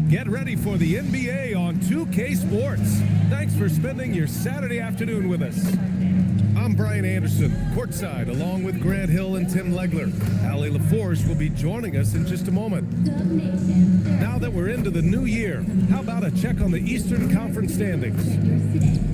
Get ready for the NBA on 2K Sports. Thanks for spending your Saturday afternoon with us. I'm Brian Anderson, courtside, along with Grant Hill and Tim Legler. Allie LaForge will be joining us in just a moment. Now that we're into the new year, how about a check on the Eastern Conference standings?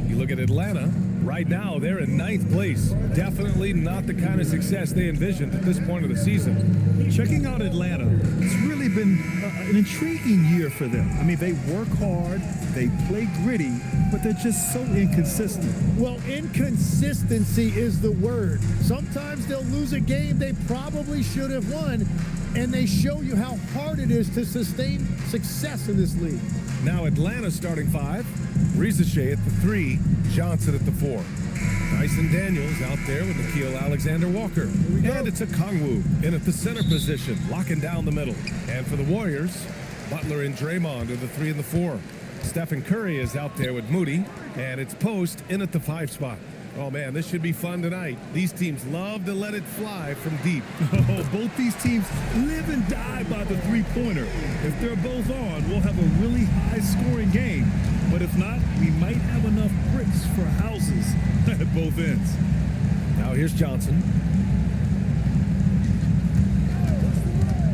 You look at Atlanta. Right now, they're in 9th place. Definitely not the kind of success they envisioned at this point of the season. Checking out Atlanta, it's really been an intriguing year for them. I mean, they work hard, they play gritty, but they're just so inconsistent. Well, inconsistency is the word. Sometimes they'll lose a game they probably should have won, and they show you how hard it is to sustain success in this league. Now Atlanta starting 5, Rizachet at the 3, Johnson at the 4. Dyson Daniels out there with Nickeil Alexander-Walker. And it's a Kongwu in at the center position, locking down the middle. And for the Warriors, Butler and Draymond are the 3 and the 4. Stephen Curry is out there with Moody, and it's Post in at the 5 spot. Oh, man, this should be fun tonight. These teams love to let it fly from deep. Oh, both these teams live and die by the three-pointer. If they're both on, we'll have a really high-scoring game. But if not, we might have enough bricks for houses at both ends. Now here's Johnson.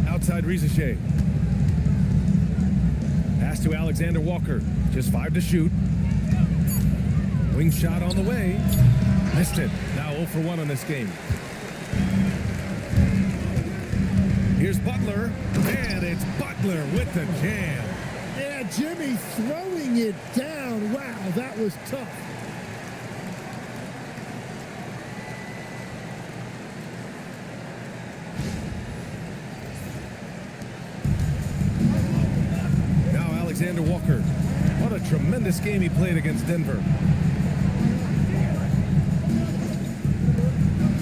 Outside Rizachet. Pass to Alexander-Walker. Just 5 to shoot. Wing shot on the way. Missed it. Now 0 for 1 on this game. Here's Butler. And it's Butler with the jam. Yeah, Jimmy throwing it down. Wow, that was tough. Now Alexander-Walker. What a tremendous game he played against Denver.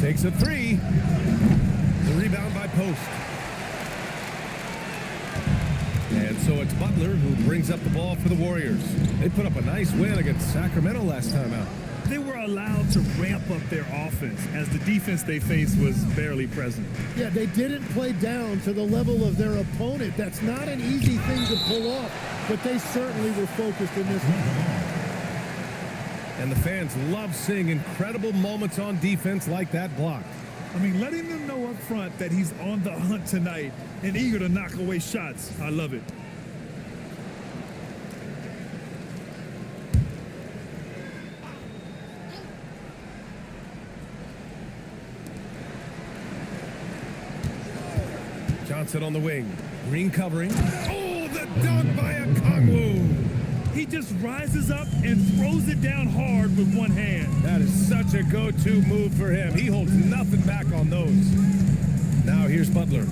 Takes a 3. The rebound by Post. And so it's Butler who brings up the ball for the Warriors. They put up a nice win against Sacramento last time out. They were allowed to ramp up their offense as the defense they faced was barely present. Yeah, they didn't play down to the level of their opponent. That's not an easy thing to pull off, but they certainly were focused in this one. And the fans love seeing incredible moments on defense like that block. I mean, letting them know up front that he's on the hunt tonight and eager to knock away shots. I love it. Johnson on the wing. Green covering. Oh, the dunk by a Kongwu. He just rises up and throws it down hard with one hand. That is such a go-to move for him. He holds nothing back on those. Now here's Butler.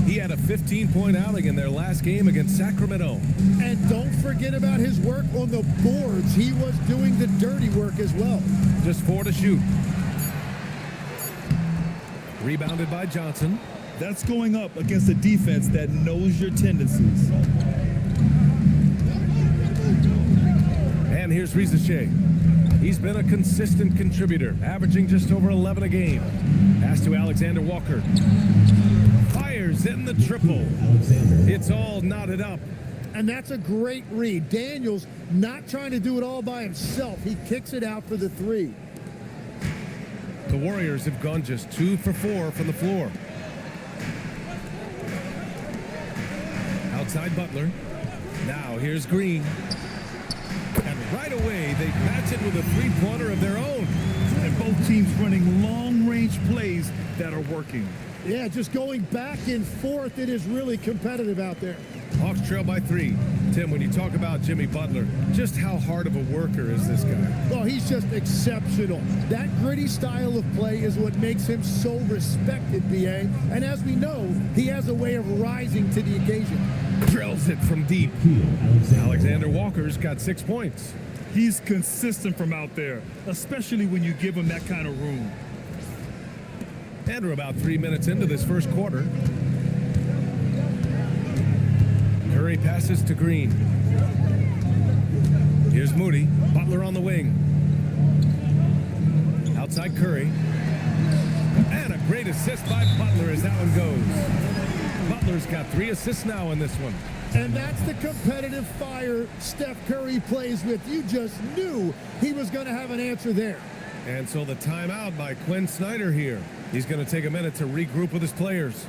He had a 15-point outing in their last game against Sacramento. And don't forget about his work on the boards. He was doing the dirty work as well. Just 4 to shoot. Rebounded by Johnson. That's going up against a defense that knows your tendencies. And here's Rizachet. He's been a consistent contributor, averaging just over 11 a game. Pass to Alexander-Walker. Fires in the triple. It's all knotted up. And that's a great read. Daniels not trying to do it all by himself. He kicks it out for the 3. The Warriors have gone just 2 for 4 from the floor. Outside Butler. Now here's Green. And right away, they match it with a three-pointer of their own. And both teams running long-range plays that are working. Yeah, just going back and forth. It is really competitive out there. Hawks trail by 3. Tim, when you talk about Jimmy Butler, just how hard of a worker is this guy? Well, he's just exceptional. That gritty style of play is what makes him so respected, B.A. And as we know, he has a way of rising to the occasion. Drills it from deep. Alexander-Walker's got 6 points. He's consistent from out there, especially when you give him that kind of room. And we're about 3 minutes into this first quarter. Curry passes to Green. Here's Moody. Butler on the wing. Outside Curry. And a great assist by Butler as that one goes. Butler's got 3 assists now in this one. And that's the competitive fire Steph Curry plays with. You just knew he was going to have an answer there. And so the timeout by Quinn Snyder here. He's going to take a minute to regroup with his players.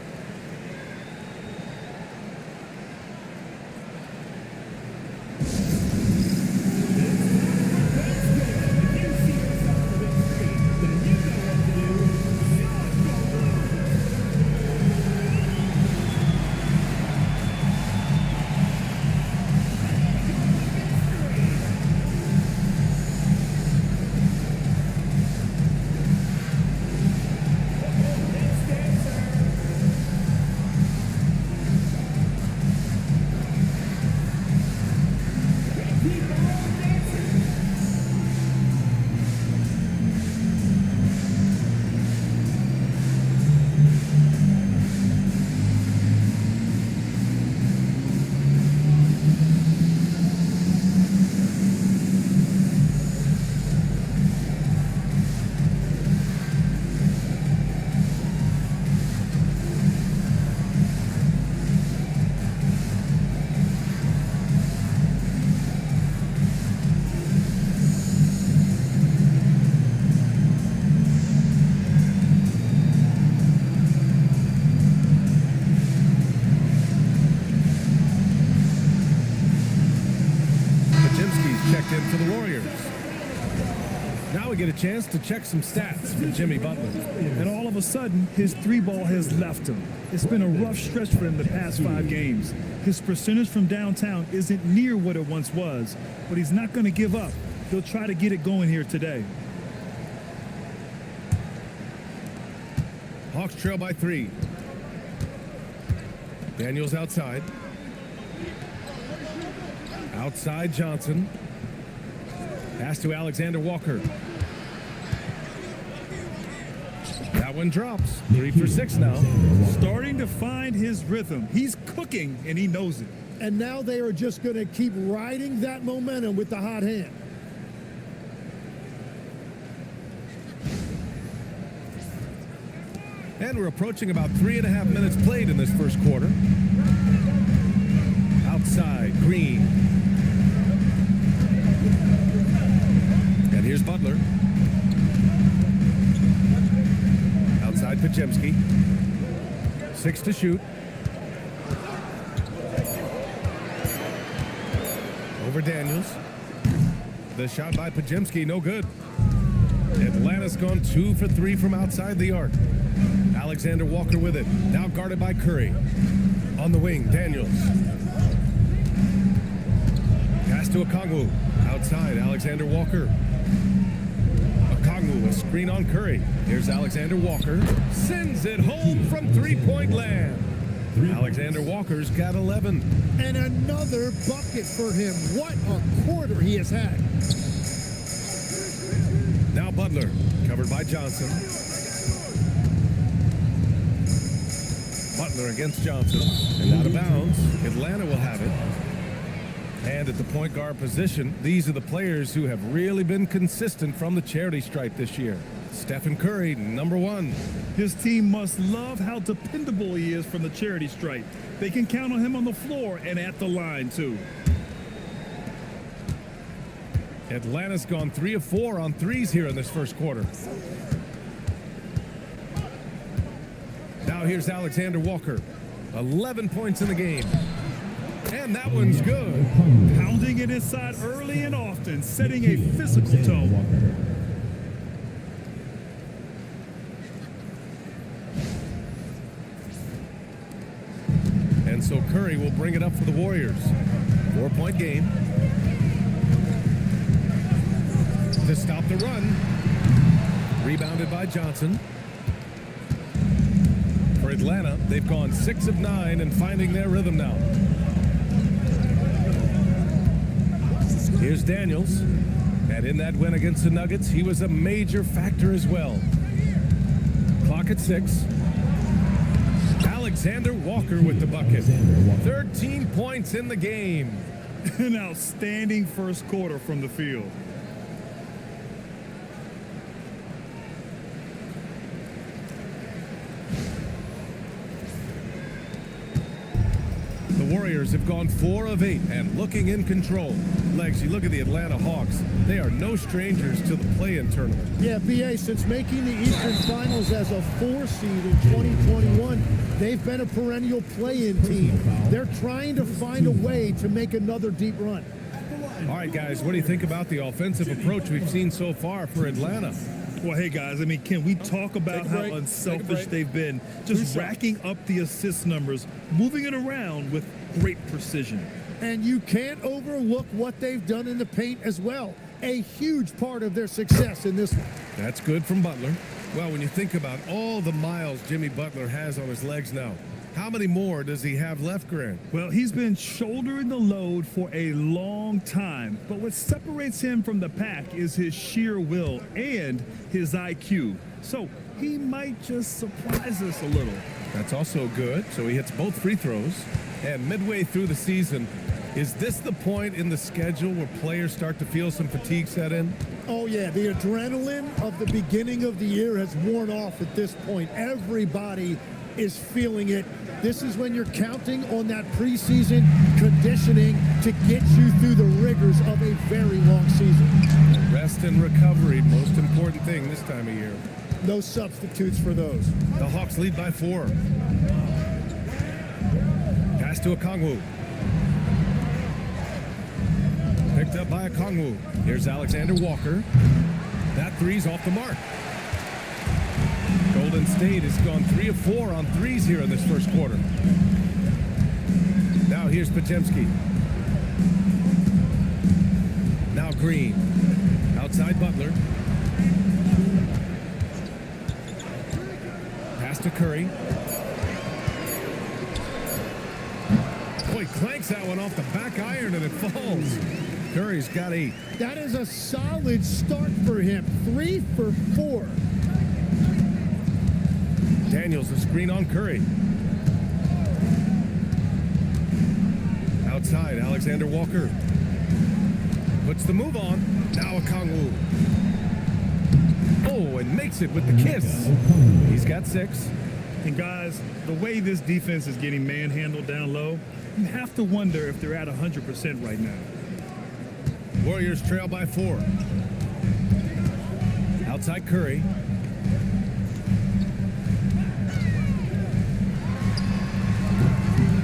Checked in for the Warriors. Now we get a chance to check some stats from Jimmy Butler. And all of a sudden, his three ball has left him. It's been a rough stretch for him the past 5 games. His percentage from downtown isn't near what it once was, but he's not going to give up. He'll try to get it going here today. Hawks trail by 3. Daniels outside. Outside Johnson. Pass to Alexander Walker. That one drops. 3 for 6 now. Starting to find his rhythm. He's cooking, and he knows it. And now they are just going to keep riding that momentum with the hot hand. And we're approaching about 3.5 minutes played in this first quarter. Outside, Green. And here's Butler. Outside Podziemski. 6 to shoot. Over Daniels. The shot by Podziemski, no good. Atlanta's gone 2 for 3 from outside the arc. Alexander Walker with it. Now guarded by Curry. On the wing, Daniels. Pass to Okongwu. Outside, Alexander Walker. Okongwu, a screen on Curry. Here's Alexander Walker. Sends it home from three-point land. Alexander Walker's got 11. And another bucket for him. What a quarter he has had. Now Butler, covered by Johnson. Butler against Johnson. And out of bounds. Atlanta will have it. And at the point guard position, these are the players who have really been consistent from the charity stripe this year. Stephen Curry, number 1. His team must love how dependable he is from the charity stripe. They can count on him on the floor and at the line, too. Atlanta's gone 3 of 4 on threes here in this first quarter. Now here's Alexander Walker. 11 points in the game. And that one's good. Pounding it inside early and often, setting a physical tone. And so Curry will bring it up for the Warriors. 4-point game. To stop the run. Rebounded by Johnson. For Atlanta, they've gone 6 of 9 and finding their rhythm now. Here's Daniels. And in that win against the Nuggets, he was a major factor as well. Clock at 6. Alexander Walker with the bucket. 13 points in the game. An outstanding first quarter from the field. The Warriors have gone 4 of 8 and looking in control. Legs, you look at the Atlanta Hawks. They are no strangers to the play-in tournament. Yeah, BA, since making the Eastern Finals as a 4 seed in 2021, they've been a perennial play-in team. They're trying to find a way to make another deep run. All right, guys, what do you think about the offensive approach we've seen so far for Atlanta? Well, hey, guys, I mean, can we talk about how unselfish they've been? Just racking up the assist numbers, moving it around with great precision. And you can't overlook what they've done in the paint as well. A huge part of their success in this one. That's good from Butler. Well, when you think about all the miles Jimmy Butler has on his legs now, how many more does he have left, Grant? Well, he's been shouldering the load for a long time, but what separates him from the pack is his sheer will and his IQ. So he might just surprise us a little. That's also good. So he hits both free throws. And midway through the season, is this the point in the schedule where players start to feel some fatigue set in? Oh, yeah. The adrenaline of the beginning of the year has worn off at this point. Everybody is feeling it. This is when you're counting on that preseason conditioning to get you through the rigors of a very long season. Rest and recovery, most important thing this time of year. No substitutes for those. The Hawks lead by 4. Pass to Okongwu. Picked up by Okongwu. Here's Alexander Walker. That three's off the mark. Golden State has gone 3 of 4 on threes here in this first quarter. Now here's Podziemski. Now Green. Outside Butler. Pass to Curry. Boy, clanks that one off the back iron and it falls. Curry's got 8. That is a solid start for him. 3 for 4. Daniels, a screen on Curry. Outside, Alexander Walker. Puts the move on. Now Okongwu. Oh, and makes it with the kiss. He's got 6. And guys, the way this defense is getting manhandled down low, you have to wonder if they're at 100% right now. Warriors trail by 4. Outside Curry.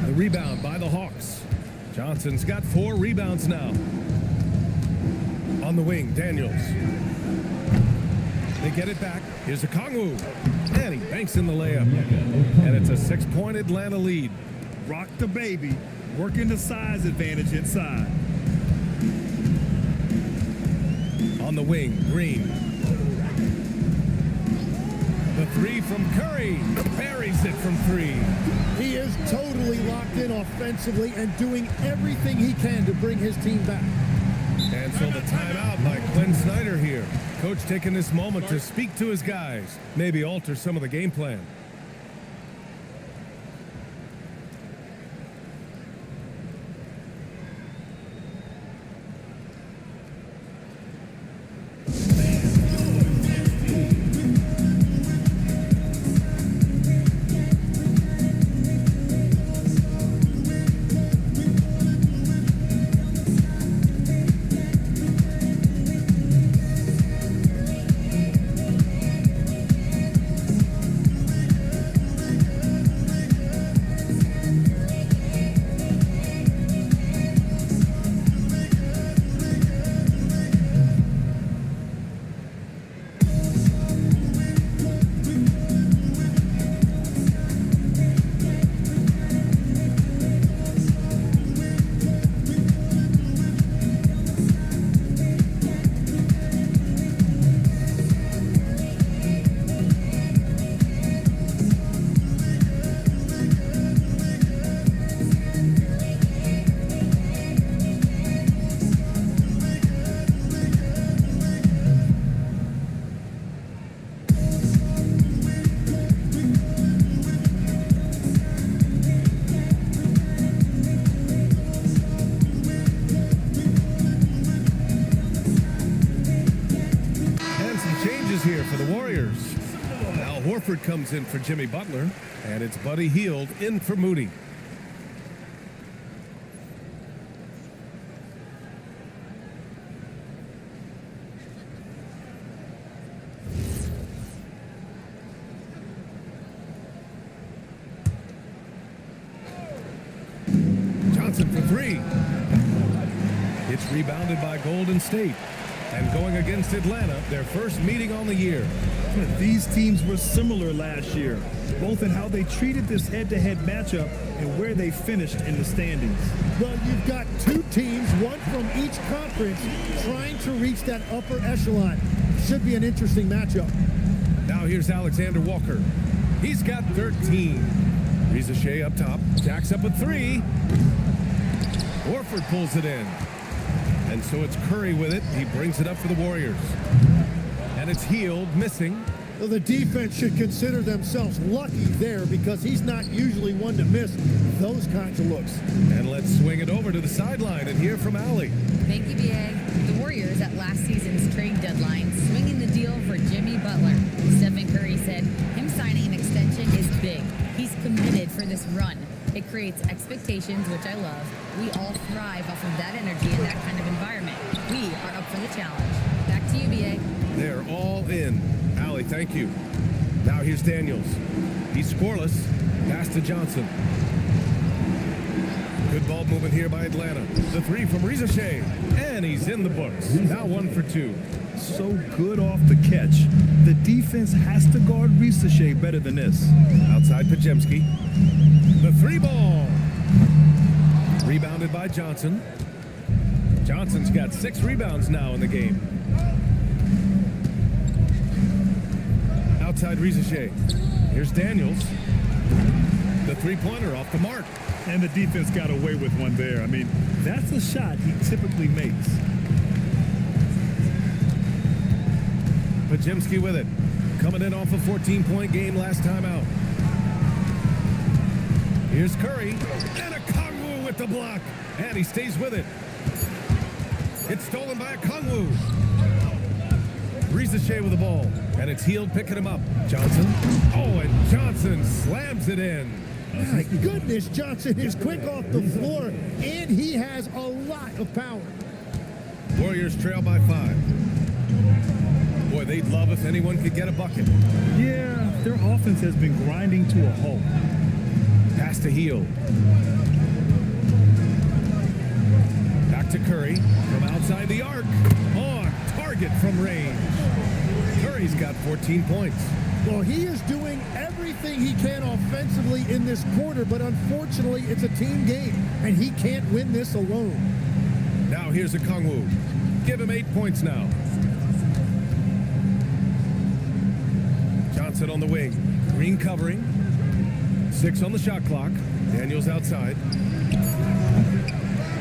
The rebound by the Hawks. Johnson's got 4 rebounds now. On the wing, Daniels. They get it back. Here's Okongwu. And he banks in the layup. And it's a 6-point Atlanta lead. Rock the baby, working the size advantage inside. On the wing, Green. The 3 from Curry. Buries it from 3. He is totally locked in offensively and doing everything he can to bring his team back. And so the timeout by Quinn Snyder here. Coach taking this moment to speak to his guys. Maybe alter some of the game plan. Here for the Warriors. Al Horford comes in for Jimmy Butler, and it's Buddy Hield in for Moody. Johnson for three. It's rebounded by Golden State. And going against Atlanta, their first meeting on the year. These teams were similar last year, both in how they treated this head-to-head matchup and where they finished in the standings. Well, you've got two teams, one from each conference, trying to reach that upper echelon. Should be an interesting matchup. Now here's Alexander Walker. He's got 13. Reza Shea up top, jacks up a three. Horford pulls it in. And so it's Curry with it. He brings it up for the Warriors. And it's Hield missing. Well, the defense should consider themselves lucky there because he's not usually one to miss those kinds of looks. And let's swing it over to the sideline and hear from Allie. Thank you, B.A. The Warriors at last season's trade deadline swinging the deal for Jimmy Butler. Stephen Curry said him signing an extension is big. He's committed for this run. It creates expectations, which I love. We all thrive off of that energy and that kind of environment. We are up for the challenge. Back to you, B.A. They're all in. Allie, thank you. Now here's Daniels. He's scoreless. Pass to Johnson. Good ball movement here by Atlanta. The three from Reza Shea. And he's in the books. Now 1 for 2. So good off the catch. The defense has to guard Reza Shea better than this. Outside Pajemski. The three ball. Rebounded by Johnson. Johnson's got 6 rebounds now in the game. Outside Reza Shea. Here's Daniels. The three-pointer off the mark. And the defense got away with one there. I mean, that's a shot he typically makes. Pajemski with it. Coming in off a 14-point game last time out. Here's Curry. And a Kongwu with the block. And he stays with it. It's stolen by a Kongwu. Reza Shea with the ball. And it's Hield picking him up. Johnson. Oh, and Johnson slams it in. My goodness, Johnson is quick off the floor, and he has a lot of power. Warriors trail by 5. Boy, they'd love if anyone could get a bucket. Yeah, their offense has been grinding to a halt. Pass to Hield. Back to Curry from outside the arc. On target from range. Curry's got 14 points. Well, he is doing everything he can offensively in this quarter, but unfortunately, it's a team game, and he can't win this alone. Now here's a Kongwu. Give him 8 points now. Johnson on the wing. Green covering. 6 on the shot clock. Daniels outside.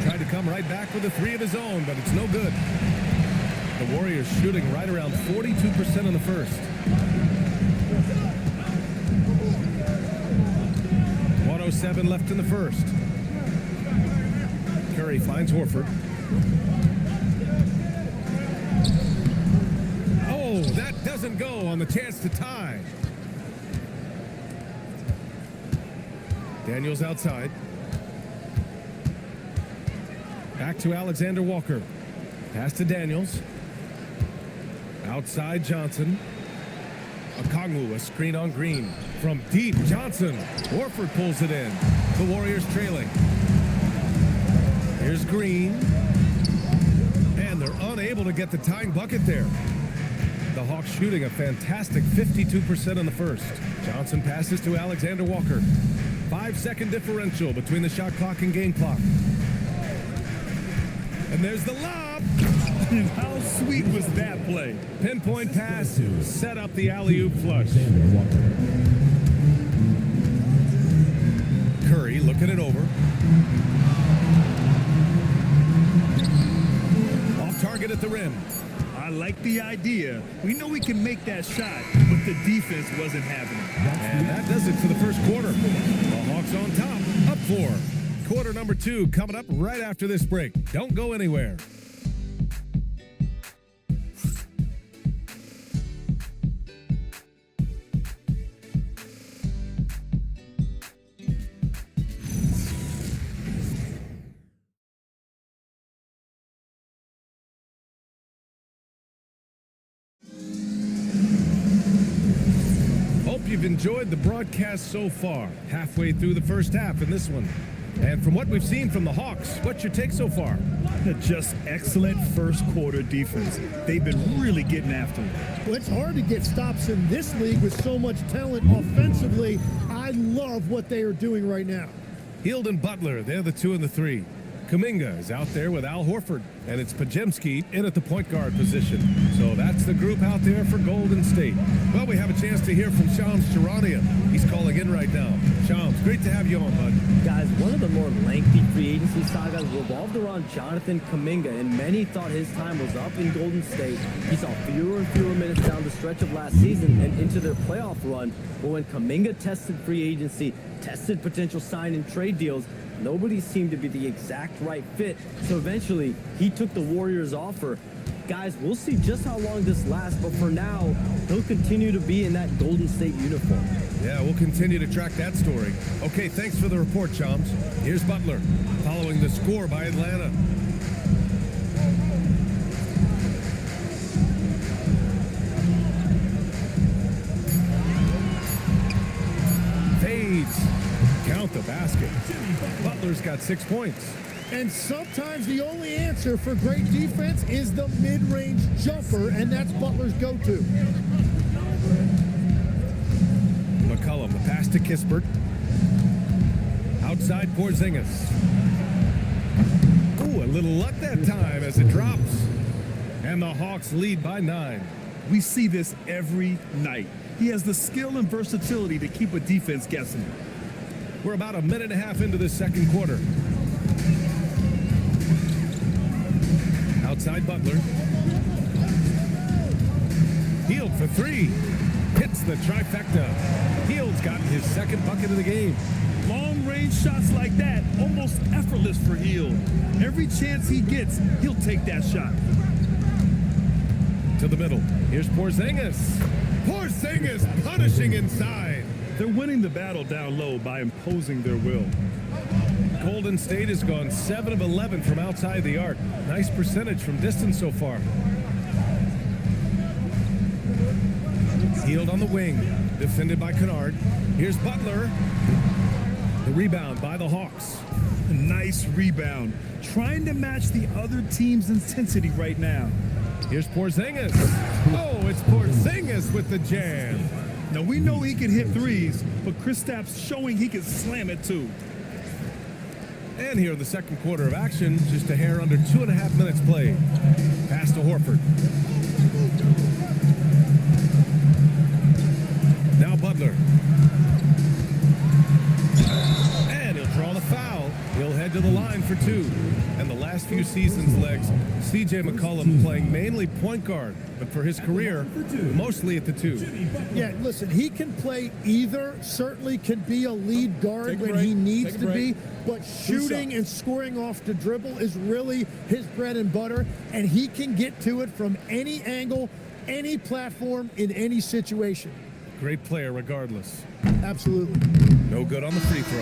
Tried to come right back with a 3 of his own, but it's no good. The Warriors shooting right around 42% in the first. 1:07 left in the first. Curry finds Horford. Oh, that doesn't go on the chance to tie. Daniels outside. Back to Alexander Walker. Pass to Daniels. Outside Johnson. Okongwu, a screen on Green. From deep, Johnson. Horford pulls it in. The Warriors trailing. Here's Green. And they're unable to get the tying bucket there. The Hawks shooting a fantastic 52% in the first. Johnson passes to Alexander Walker. 5-second differential between the shot clock and game clock. And there's the lob. And how sweet was that play? Pinpoint pass, set up the alley-oop flush. Curry looking it over. Off target at the rim. I like the idea. We know we can make that shot, but the defense wasn't having it. And that does it for the first quarter. The Hawks on top, up 4. Quarter number 2 coming up right after this break. Don't go anywhere. Hope you've enjoyed the broadcast so far. Halfway through the first half in this one. And from what we've seen from the Hawks, what's your take so far? Just excellent first quarter defense. They've been really getting after it. Well, it's hard to get stops in this league with so much talent offensively. I love what they are doing right now. Hield and Butler, they're the 2 and the 3. Kuminga is out there with Al Horford, and it's Pajemski in at the point guard position. So that's the group out there for Golden State. Well, we have a chance to hear from Shams Charania. He's calling in right now. Shams, great to have you on, bud. Guys, one of the more lengthy free agency sagas revolved around Jonathan Kuminga, and many thought his time was up in Golden State. He saw fewer and fewer minutes down the stretch of last season and into their playoff run. But when Kuminga tested free agency, tested potential sign and trade deals, nobody seemed to be the exact right fit, so eventually he took the Warriors' offer. Guys, we'll see just how long this lasts, but for now, he'll continue to be in that Golden State uniform. Yeah, we'll continue to track that story. Okay, thanks for the report, Shams. Here's Butler, following the score by Atlanta. Fades. Count the basket. Butler's got 6 points. And sometimes the only answer for great defense is the mid-range jumper, and that's Butler's go-to. McCollum, the pass to Kispert. Outside Porzingis. Ooh, a little luck that time as it drops. And the Hawks lead by 9. We see this every night. He has the skill and versatility to keep a defense guessing. We're about a minute and a half into this second quarter. Outside Butler. Hield for 3. Hits the trifecta. Hield's gotten his second bucket of the game. Long-range shots like that, almost effortless for Hield. Every chance he gets, he'll take that shot. To the middle. Here's Porzingis. Porzingis punishing inside. They're winning the battle down low by imposing their will. Golden State has gone 7 of 11 from outside the arc. Nice percentage from distance so far. Hield on the wing. Defended by Kennard. Here's Butler. The rebound by the Hawks. A nice rebound. Trying to match the other team's intensity right now. Here's Porzingis. Oh, it's Porzingis with the jam. Now, we know he can hit threes, but Kristaps showing he can slam it too. And here in the second quarter of action, just a hair under 2.5 minutes played. Pass to Horford. Now Butler. And he'll draw the foul. He'll head to the line for 2. And the last few seasons' legs, C.J. McCollum playing mainly point guard, but for his career, mostly at the 2. Yeah, listen, he can play either, certainly can be a lead guard when he needs to be, but shooting and scoring off the dribble is really his bread and butter, and he can get to it from any angle, any platform, in any situation. Great player regardless. Absolutely. No good on the free throw.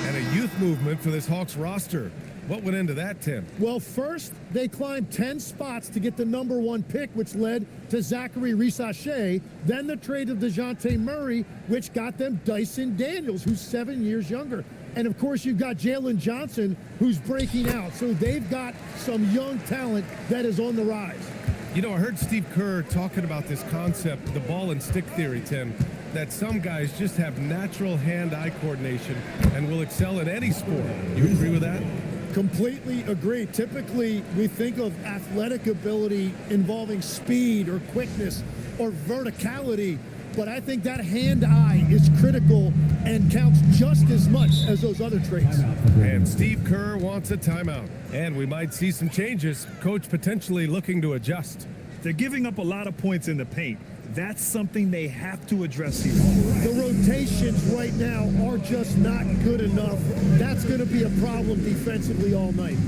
And a youth movement for this Hawks roster. What went into that, Tim? Well, first, they climbed 10 spots to get the #1 pick, which led to Zachary Rissache. Then the trade of DeJounte Murray, which got them Dyson Daniels, who's 7 years younger. And, of course, you've got Jalen Johnson, who's breaking out. So they've got some young talent that is on the rise. You know, I heard Steve Kerr talking about this concept, the ball and stick theory, Tim, that some guys just have natural hand-eye coordination and will excel at any sport. You agree with that? Completely agree. Typically, we think of athletic ability involving speed or quickness or verticality, but I think that hand-eye is critical and counts just as much as those other traits. And Steve Kerr wants a timeout. And we might see some changes. Coach potentially looking to adjust. They're giving up a lot of points in the paint. That's something they have to address here. The rotations right now are just not good enough. That's going to be a problem defensively all night.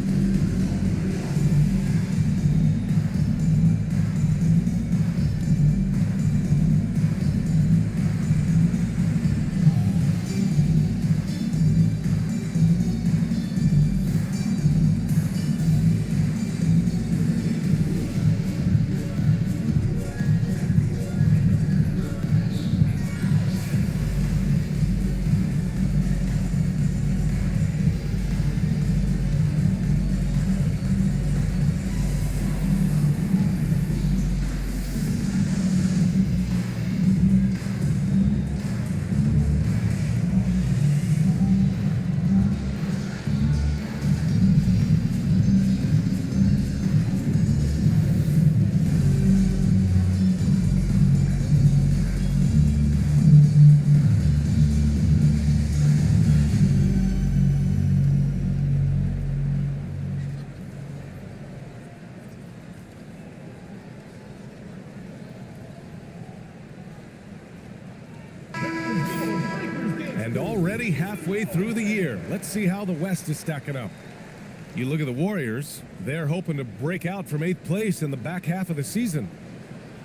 And already halfway through the year, let's see how the West is stacking up. You look at the Warriors, they're hoping to break out from 8th place in the back half of the season.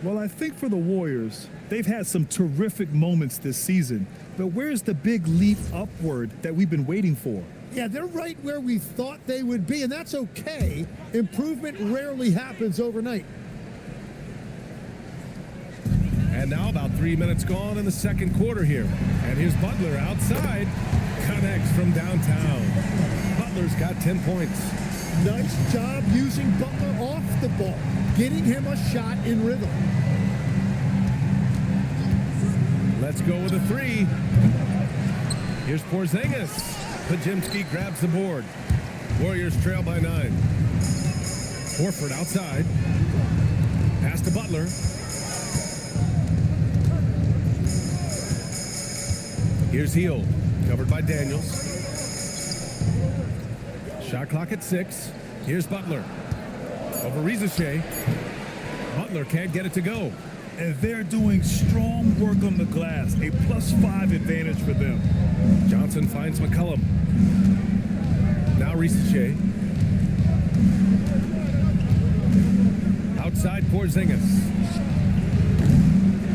Well, I think for the Warriors, they've had some terrific moments this season. But where's the big leap upward that we've been waiting for? Yeah, they're right where we thought they would be, and that's okay. Improvement rarely happens overnight. And now about 3 minutes gone in the second quarter here. And here's Butler outside. Connects from downtown. Butler's got 10 points. Nice job using Butler off the ball, getting him a shot in rhythm. Let's go with a three. Here's Porzingis. Pajemski grabs the board. Warriors trail by 9. Horford outside. Pass to Butler. Here's Hield, covered by Daniels. Shot clock at 6. Here's Butler. Over Rizachet. Butler can't get it to go. And they're doing strong work on the glass, a +5 advantage for them. Johnson finds McCollum. Now Rizachet. Outside Porzingis.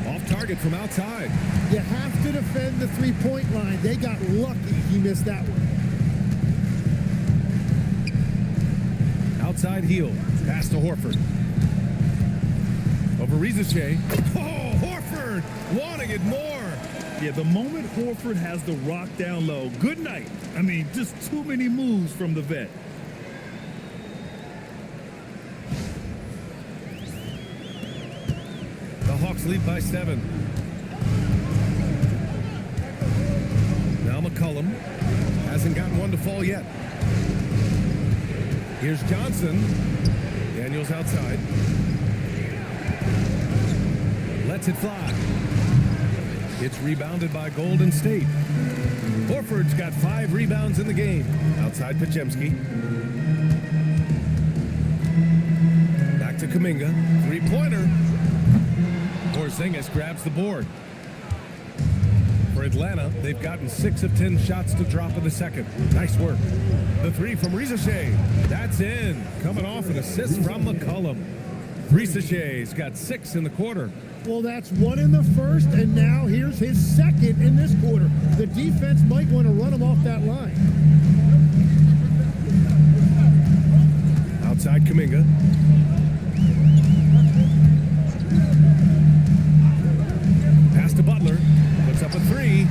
Off target from outside. You have to defend the three-point line. They got lucky he missed that one. Outside Hield. Pass to Horford. Over Rizachet. Oh, Horford wanting it more. Yeah, the moment Horford has the rock down low, good night. I mean, just too many moves from the vet. The Hawks lead by 7. Now McCollum hasn't gotten one to fall yet. Here's Johnson. Daniels outside. Lets it fly. It's rebounded by Golden State. Horford's got 5 rebounds in the game. Outside Pajemski. Back to Kuminga. Three-pointer. Porzingis grabs the board. For Atlanta, they've gotten 6 of 10 shots to drop in the second. Nice work. The three from Rizachet. That's in. Coming off an assist from McCollum. Rizachet's got 6 in the quarter. Well, that's 1 in the first, and now here's his second in this quarter. The defense might want to run him off that line. Outside Kuminga. Pass to Butler. Puts up a 3.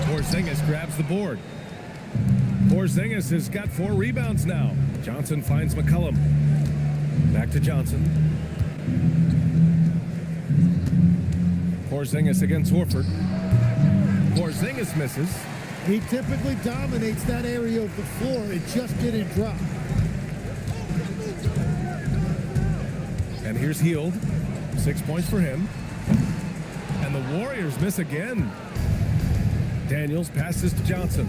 Porzingis grabs the board. Porzingis has got 4 rebounds now. Johnson finds McCollum. Back to Johnson. Porzingis against Horford. Porzingis misses. He typically dominates that area of the floor. It just didn't drop. And here's Hield. 6 points for him. And the Warriors miss again. Daniels passes to Johnson.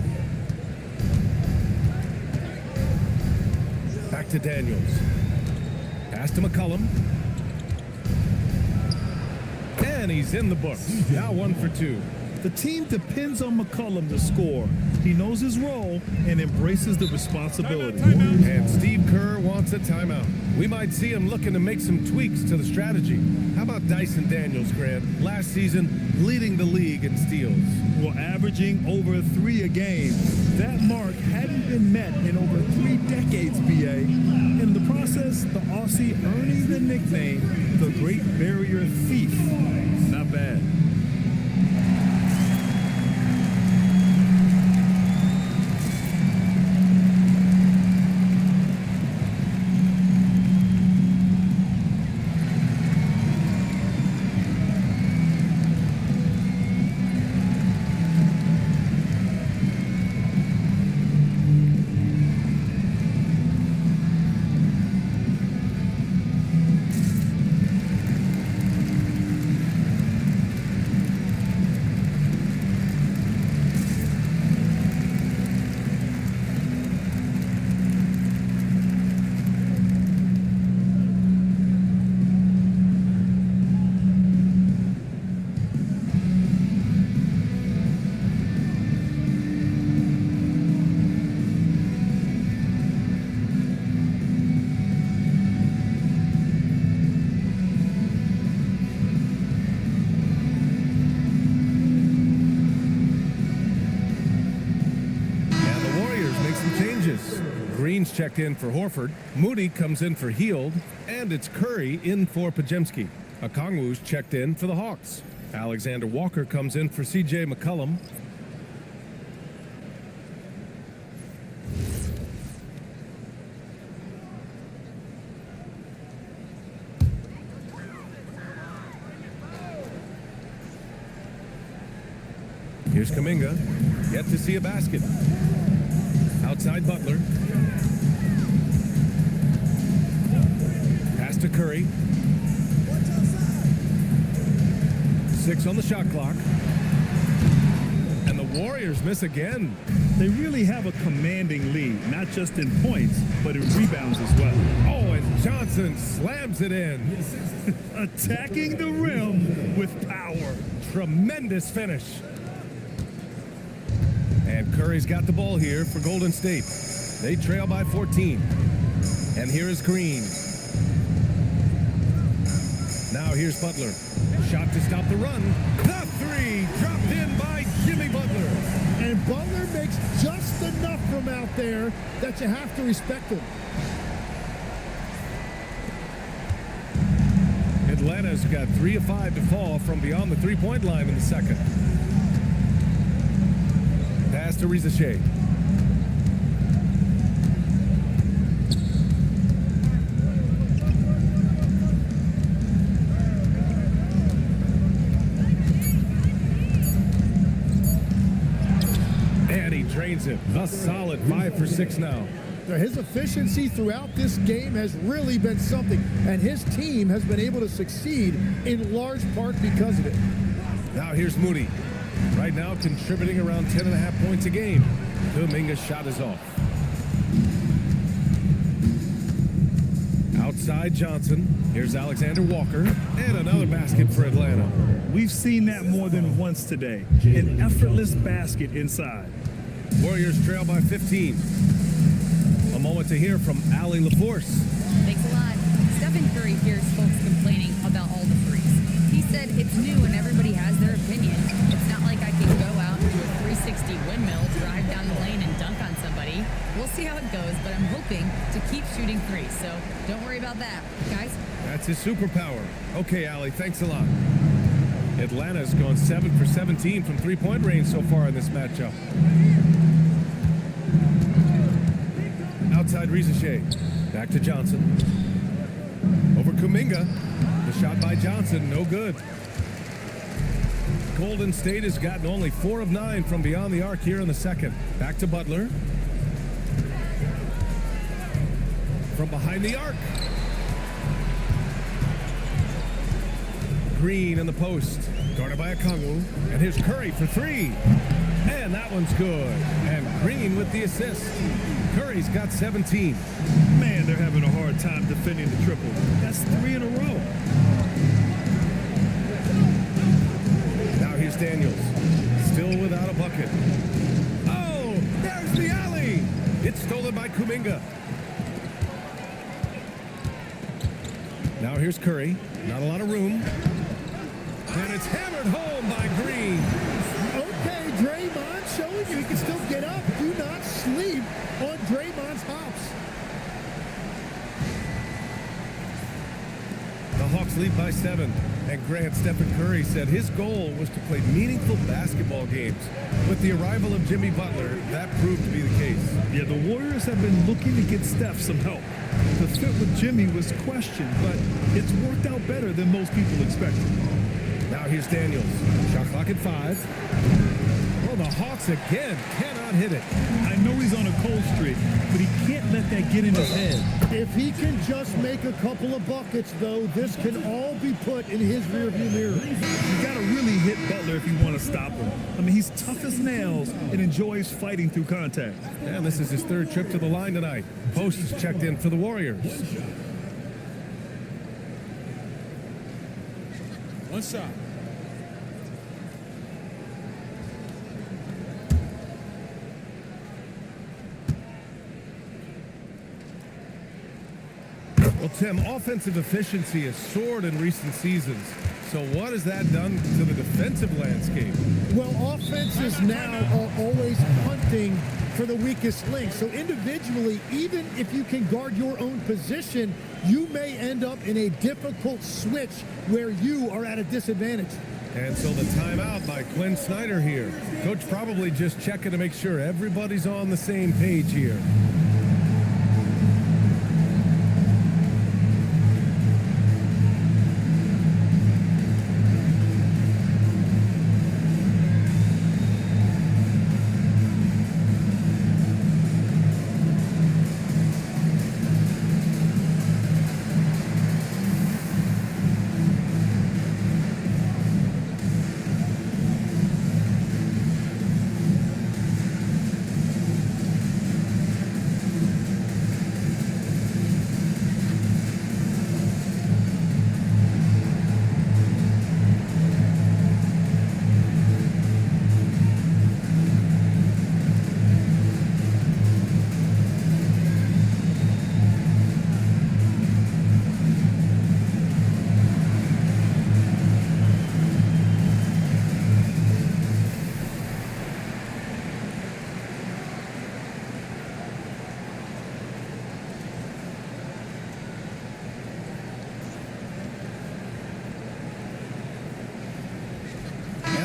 Back to Daniels. Pass to McCollum. And he's in the books. Now 1 for 2. The team depends on McCollum to score. He knows his role and embraces the responsibility. And Steve Kerr wants a timeout. We might see him looking to make some tweaks to the strategy. How about Dyson Daniels, Grant? Last season, leading the league in steals. Well, averaging over 3 a game. That mark hadn't been met in over 3 decades, BA. In the process, the Aussie earning the nickname, the Great Barrier Thief. Not bad. Green's checked in for Horford. Moody comes in for Heald. And it's Curry in for Pajemski. Okongwu's checked in for the Hawks. Alexander Walker comes in for C.J. McCollum. Here's Kuminga. Yet to see a basket. Outside Butler. Pass to Curry. 6 on the shot clock. And the Warriors miss again. They really have a commanding lead, not just in points, but in rebounds as well. Oh, and Johnson slams it in. Attacking the rim with power. Tremendous finish. And Curry's got the ball here for Golden State. They trail by 14. And here is Green. Now here's Butler. Shot to stop the run. The three dropped in by Jimmy Butler. And Butler makes just enough from out there that you have to respect him. Atlanta's got 3 of 5 to fall from beyond the three-point line in the second. Pass to Rizachet. And he drains it. A solid 5 for 6 now. His efficiency throughout this game has really been something, and his team has been able to succeed in large part because of it. Now here's Moody. Right now contributing around 10.5 points a game. Kuminga's shot is off. Outside Johnson. Here's Alexander Walker. And another basket for Atlanta. We've seen that more than once today. An effortless basket inside. Warriors trail by 15. A moment to hear from Allie LaForce. Thanks a lot. Stephen Curry hears folks complaining about all the threes. He said it's new and everybody has their opinion. It's not like I can go out and do a 360 windmill, drive down the lane and dunk on somebody. We'll see how it goes, but I'm hoping to keep shooting threes, so don't worry about that, guys. That's his superpower. Okay, Allie, thanks a lot. Atlanta's gone 7 for 17 from three-point range so far in this matchup. Outside Rizachet. Back to Johnson. Over Kuminga. The shot by Johnson, no good. Golden State has gotten only 4 of 9 from beyond the arc here in the second. Back to Butler. From behind the arc. Green in the post. Guarded by Okongwu. And here's Curry for 3. And that one's good. And Green with the assist. Curry's got 17. Man, they're having a hard time defending the triple. That's 3 in a row. Now here's Daniels. Still without a bucket. Oh, there's the alley. It's stolen by Kuminga. Now here's Curry. Not a lot of room. And it's hammered home by Green. Okay, Draymond showing you he can still get up. Do not sleep on Draymond's hops. The Hawks lead by 7. And Grant Stephen Curry said his goal was to play meaningful basketball games. With the arrival of Jimmy Butler, that proved to be the case. Yeah, the Warriors have been looking to get Steph some help. The fit with Jimmy was questioned, but it's worked out better than most people expected. Now here's Daniels. Shot clock at 5. Oh, the Hawks again cannot hit it. I know he's on a cold streak, but he can't let that get in his head. If he can just make a couple of buckets, though, this can all be put in his rearview mirror. You got to really hit Butler if you want to stop him. I mean, he's tough as nails and enjoys fighting through contact. And this is his 3rd trip to the line tonight. Post is checked in for the Warriors. One shot. Well, Tim, offensive efficiency has soared in recent seasons. So what has that done to the defensive landscape? Well, offenses now are always hunting for the weakest link. So individually, even if you can guard your own position, you may end up in a difficult switch where you are at a disadvantage. And so the timeout by Quinn Snyder here. Coach probably just checking to make sure everybody's on the same page here.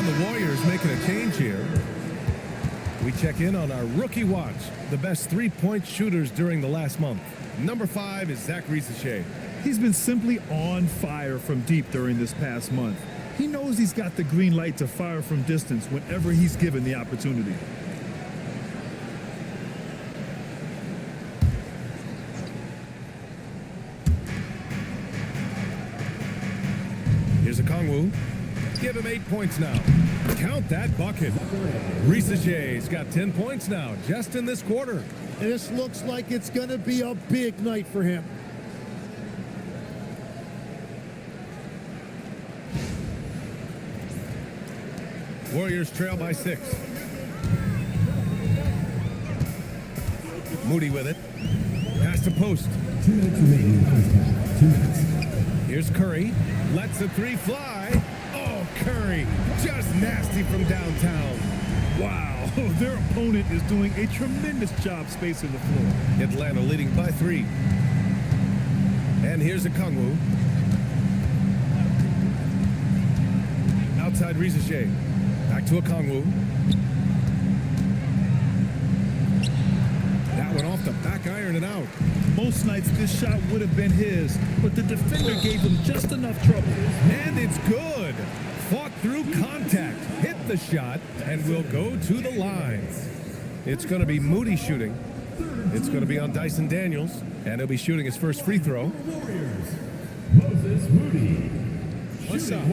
The Warriors making a change here. We check in on our rookie watch, the best three-point shooters during the last month. Number 5 is Zach Riesachet. He's been simply on fire from deep during this past month. He knows he's got the green light to fire from distance whenever he's given the opportunity. Here's a Kongwu. Give him 8 points now. Count that bucket. Riesachet's got 10 points now, just in this quarter. And this looks like it's going to be a big night for him. Warriors trail by 6. Moody with it. Pass to post. 2 minutes remaining in the first half. 2 minutes. Here's Curry. Lets the three fly. Oh, Curry. Just nasty from downtown. Wow, their opponent is doing a tremendous job spacing the floor. Atlanta leading by 3. And here's a Kongwu. Outside Riesachet. Back to a Kongwu. That one off the back iron and out. Most nights this shot would have been his, but the defender gave him just enough trouble. And it's good. Fought through contact, hit the shot, and will go to the line. It's going to be Moody shooting. It's going to be on Dyson Daniels, and he'll be shooting his first free throw. Warriors. Moses Moody. What's up?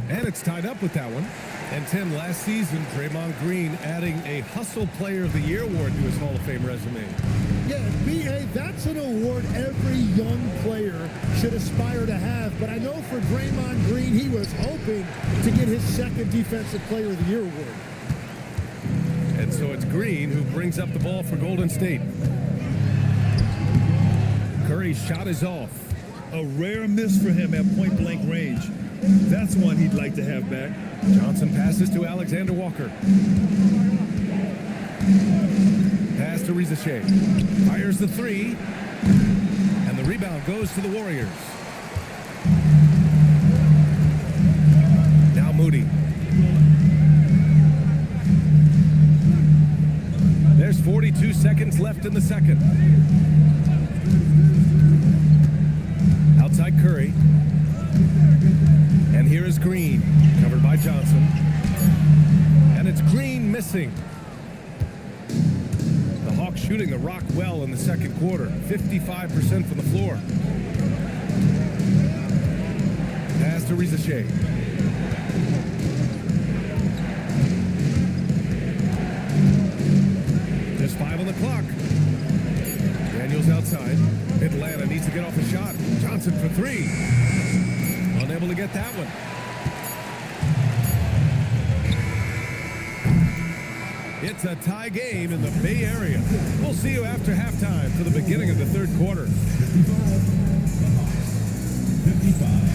And it's tied up with that one. And Tim, last season, Draymond Green adding a Hustle Player of the Year award to his Hall of Fame resume. Yeah, B.A., that's an award every young player should aspire to have. But I know for Draymond Green, he was hoping to get his second Defensive Player of the Year award. And so it's Green who brings up the ball for Golden State. Curry's shot is off. A rare miss for him at point-blank range. That's one he'd like to have back. Johnson passes to Alexander Walker. Pass to Riesachet. Fires the three. And the rebound goes to the Warriors. Now Moody. There's 42 seconds left in the second. Outside Curry. And here is Green, covered by Johnson. And it's Green missing. The Hawks shooting the rock well in the second quarter. 55% from the floor. Pass to Riesachet. There's 5 on the clock. Daniels outside. Atlanta needs to get off a shot. Johnson for 3. Unable to get that one. It's a tie game in the Bay Area. We'll see you after halftime for the beginning of the third quarter. 55.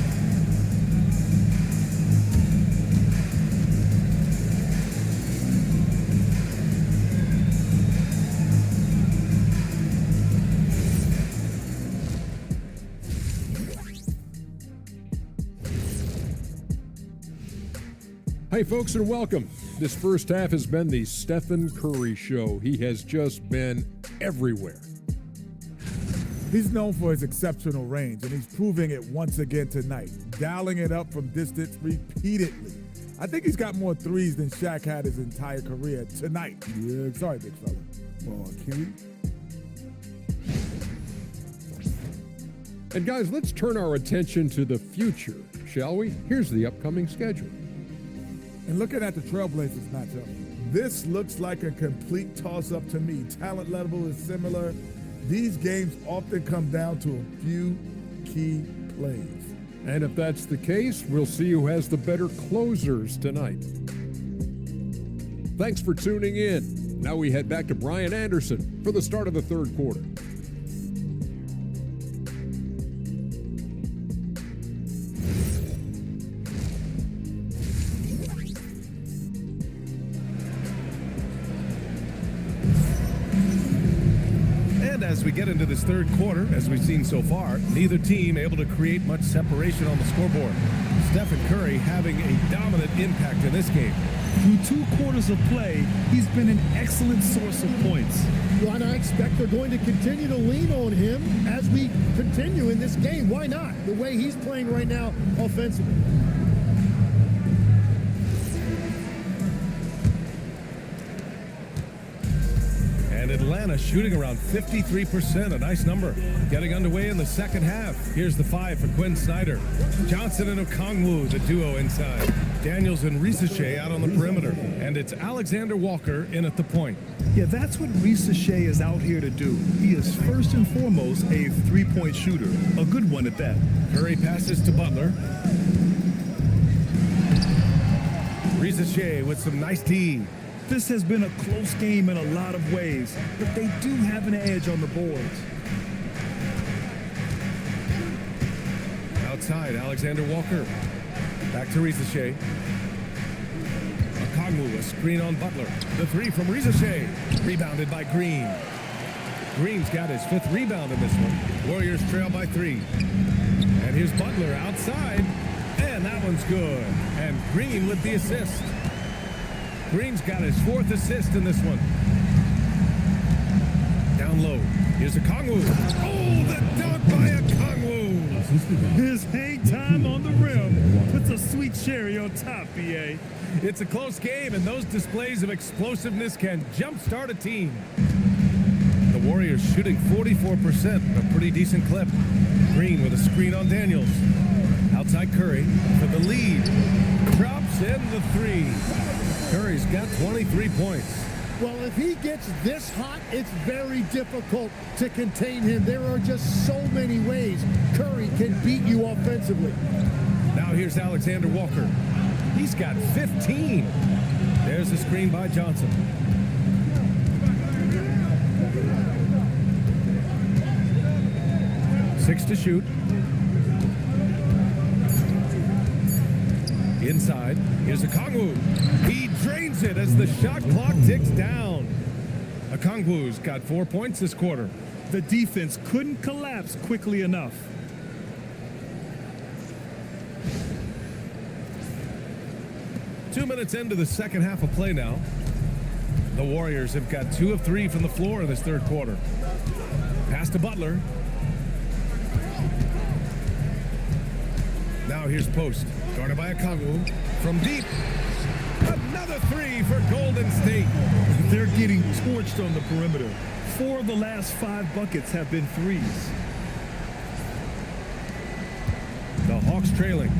Hey, folks, and welcome. This first half has been the Stephen Curry show. He has just been everywhere. He's known for his exceptional range, and he's proving it once again tonight, dialing it up from distance repeatedly. I think he's got more threes than Shaq had his entire career tonight. Yeah, sorry, big fella. King. And guys, let's turn our attention to the future, shall we? Here's the upcoming schedule. And looking at the Trailblazers matchup, this looks like a complete toss-up to me. Talent level is similar. These games often come down to a few key plays. And if that's the case, we'll see who has the better closers tonight. Thanks for tuning in. Now we head back to Brian Anderson for the start of the third quarter. As we get into this third quarter, as we've seen so far, neither team able to create much separation on the scoreboard. Stephen Curry having a dominant impact in this game. Through 2 quarters of play, he's been an excellent source of points. Well, and I expect they're going to continue to lean on him as we continue in this game. Why not? The way he's playing right now offensively. And Atlanta shooting around 53%, a nice number. Getting underway in the second half. Here's the 5 for Quinn Snyder. Johnson and Okongwu, the duo inside. Daniels and Risache out on the perimeter. And it's Alexander Walker in at the point. Yeah, that's what Risache is out here to do. He is first and foremost a three-point shooter, a good one at that. Curry passes to Butler. Risache with some nice D. This has been a close game in a lot of ways, but they do have an edge on the boards. Outside, Alexander Walker. Back to Risache. Okongwu, a screen on Butler. The 3 from Risache. Rebounded by Green. Green's got his 5th rebound in this one. Warriors trail by 3. And here's Butler outside. And that one's good. And Green with the assist. Green's got his 4th assist in this one. Down low. Here's Okongwu. Oh, the dunk by Okongwu. His hang time on the rim puts a sweet cherry on top, BA. It's a close game, and those displays of explosiveness can jumpstart a team. The Warriors shooting 44%, a pretty decent clip. Green with a screen on Daniels. Outside Curry for the lead. Drops in the 3. Curry's got 23 points. Well, if he gets this hot, it's very difficult to contain him. There are just so many ways Curry can beat you offensively. Now here's Alexander Walker. He's got 15. There's a screen by Johnson. Six to shoot. Inside, here's Okongwu. He drains it as the shot clock ticks down. Okongwu's got 4 points this quarter. The defense couldn't collapse quickly enough. Two minutes into the second half of play now. The Warriors have got 2 of 3 from the floor in this third quarter. Pass to Butler. Now here's Post. Guarded by Okongwu. From deep. Another 3 for Golden State. They're getting torched on the perimeter. 4 of the last 5 buckets have been threes. The Hawks trailing.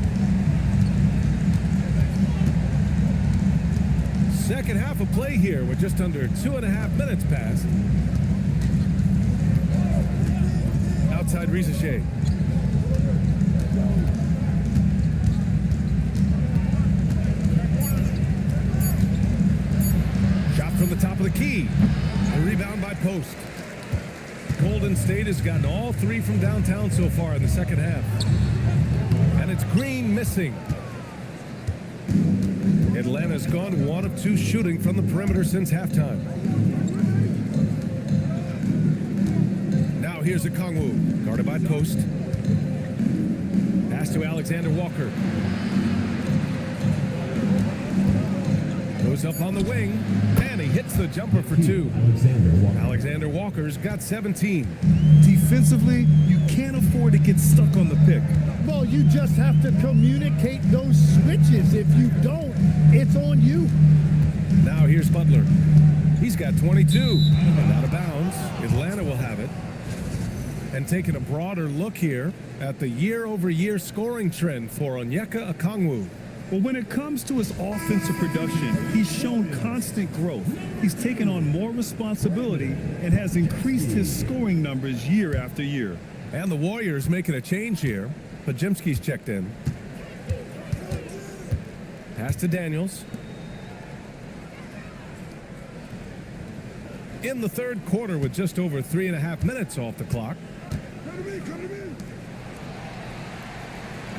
Second half of play here with just under 2.5 minutes passed. Outside Risache. from the top of the key. A rebound by Post. Golden State has gotten all three from downtown so far in the second half. And it's Green missing. Atlanta's gone 1 of 2 shooting from the perimeter since halftime. Now here's Okongwu, guarded by Post. Pass to Alexander Walker. Goes up on the wing, and he hits the jumper for 2. Alexander Walker's got 17. Defensively, you can't afford to get stuck on the pick. Well, you just have to communicate those switches. If you don't, it's on you. Now here's Butler. He's got 22. And out of bounds, Atlanta will have it. And taking a broader look here at the year-over-year scoring trend for Onyeka Okongwu. Well, when it comes to his offensive production, he's shown constant growth. He's taken on more responsibility and has increased his scoring numbers year after year. And the Warriors making a change here. Pajemski's checked in. Pass to Daniels. In the third quarter with just over 3.5 minutes off the clock.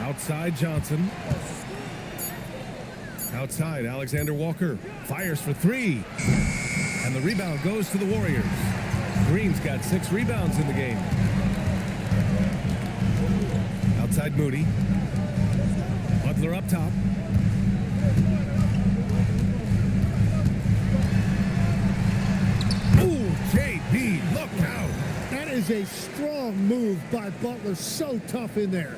Outside Johnson. Outside, Alexander Walker fires for 3. And the rebound goes to the Warriors. Green's got 6 rebounds in the game. Outside Moody. Butler up top. Ooh, JP, look out. That is a strong move by Butler. So tough in there.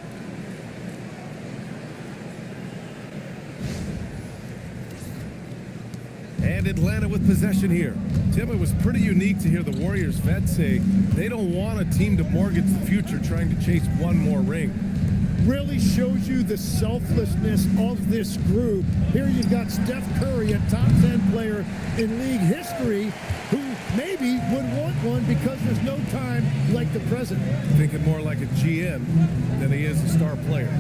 And Atlanta with possession here. Tim, it was pretty unique to hear the Warriors vets say they don't want a team to mortgage the future trying to chase one more ring. Really shows you the selflessness of this group. Here you've got Steph Curry, a top 10 player in league history, who maybe would want one because there's no time like the present. Thinking more like a GM than he is a star player.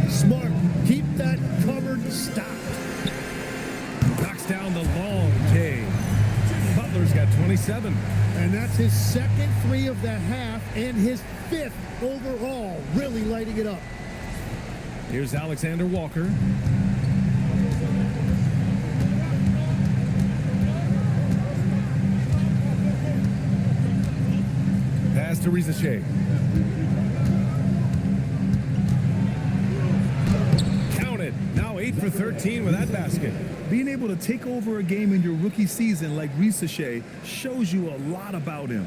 Smart. Keep that covered stocked. Knocks down the long K. Butler's got 27. And that's his second 3 of the half and his 5th overall, really lighting it up. Here's Alexander Walker. Pass to Rizachet. Count it. Now 8 for 13 with that basket. Being able to take over a game in your rookie season like Rizachet shows you a lot about him.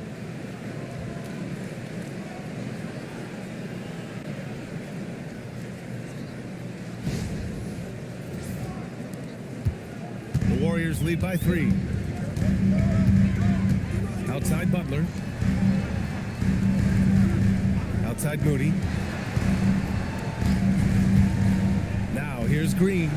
The Warriors lead by 3. Outside Butler. Outside Moody. Now here's Green.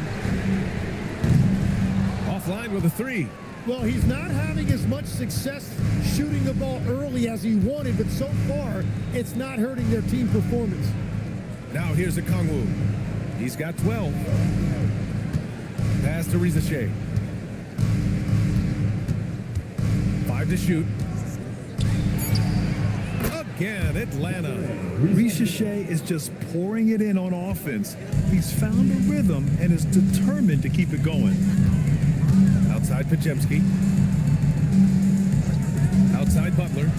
Offline with a 3. Well, he's not having as much success shooting the ball early as he wanted, but so far, it's not hurting their team performance. Now here's Okongwu. He's got 12. Pass to Rizachet. 5 to shoot. Again, Atlanta. Rizachet is just pouring it in on offense. He's found a rhythm and is determined to keep it going. Outside Pajemski. Outside Butler.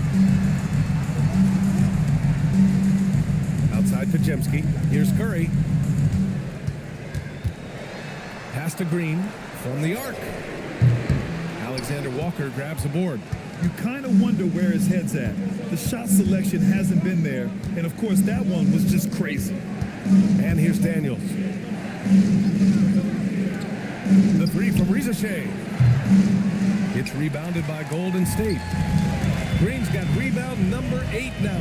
Outside Pajemski. Here's Curry. Pass to Green from the arc. Alexander Walker grabs the board. You kind of wonder where his head's at. The shot selection hasn't been there, and of course that one was just crazy. And here's Daniels. The 3 from Rizachet. It's rebounded by Golden State. Green's got rebound number 8 now.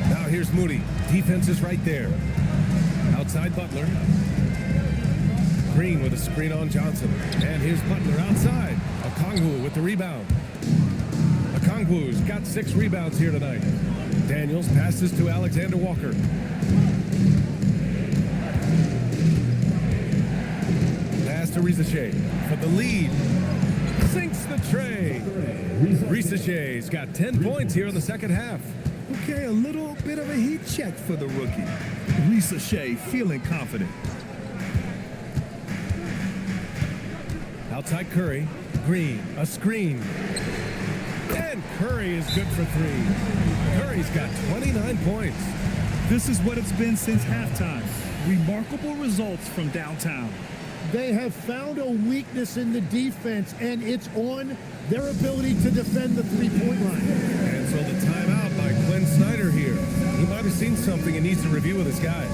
Now here's Moody. Defense is right there. Outside Butler. Green with a screen on Johnson. And here's Butler outside. Okongwu with the rebound. Okongwu's got 6 rebounds here tonight. Daniels passes to Alexander Walker. Pass to Risache for the lead. Sinks the tray. Risache's got 10 points here in the second half. Okay, a little bit of a heat check for the rookie. Risache feeling confident. Outside Curry. Green, a screen. And Curry is good for 3. Curry's got 29 points. This is what it's been since halftime. Remarkable results from downtown. They have found a weakness in the defense, and it's on their ability to defend the three-point line. And so the timeout by Quinn Snyder here. He might have seen something and needs to review with his guys.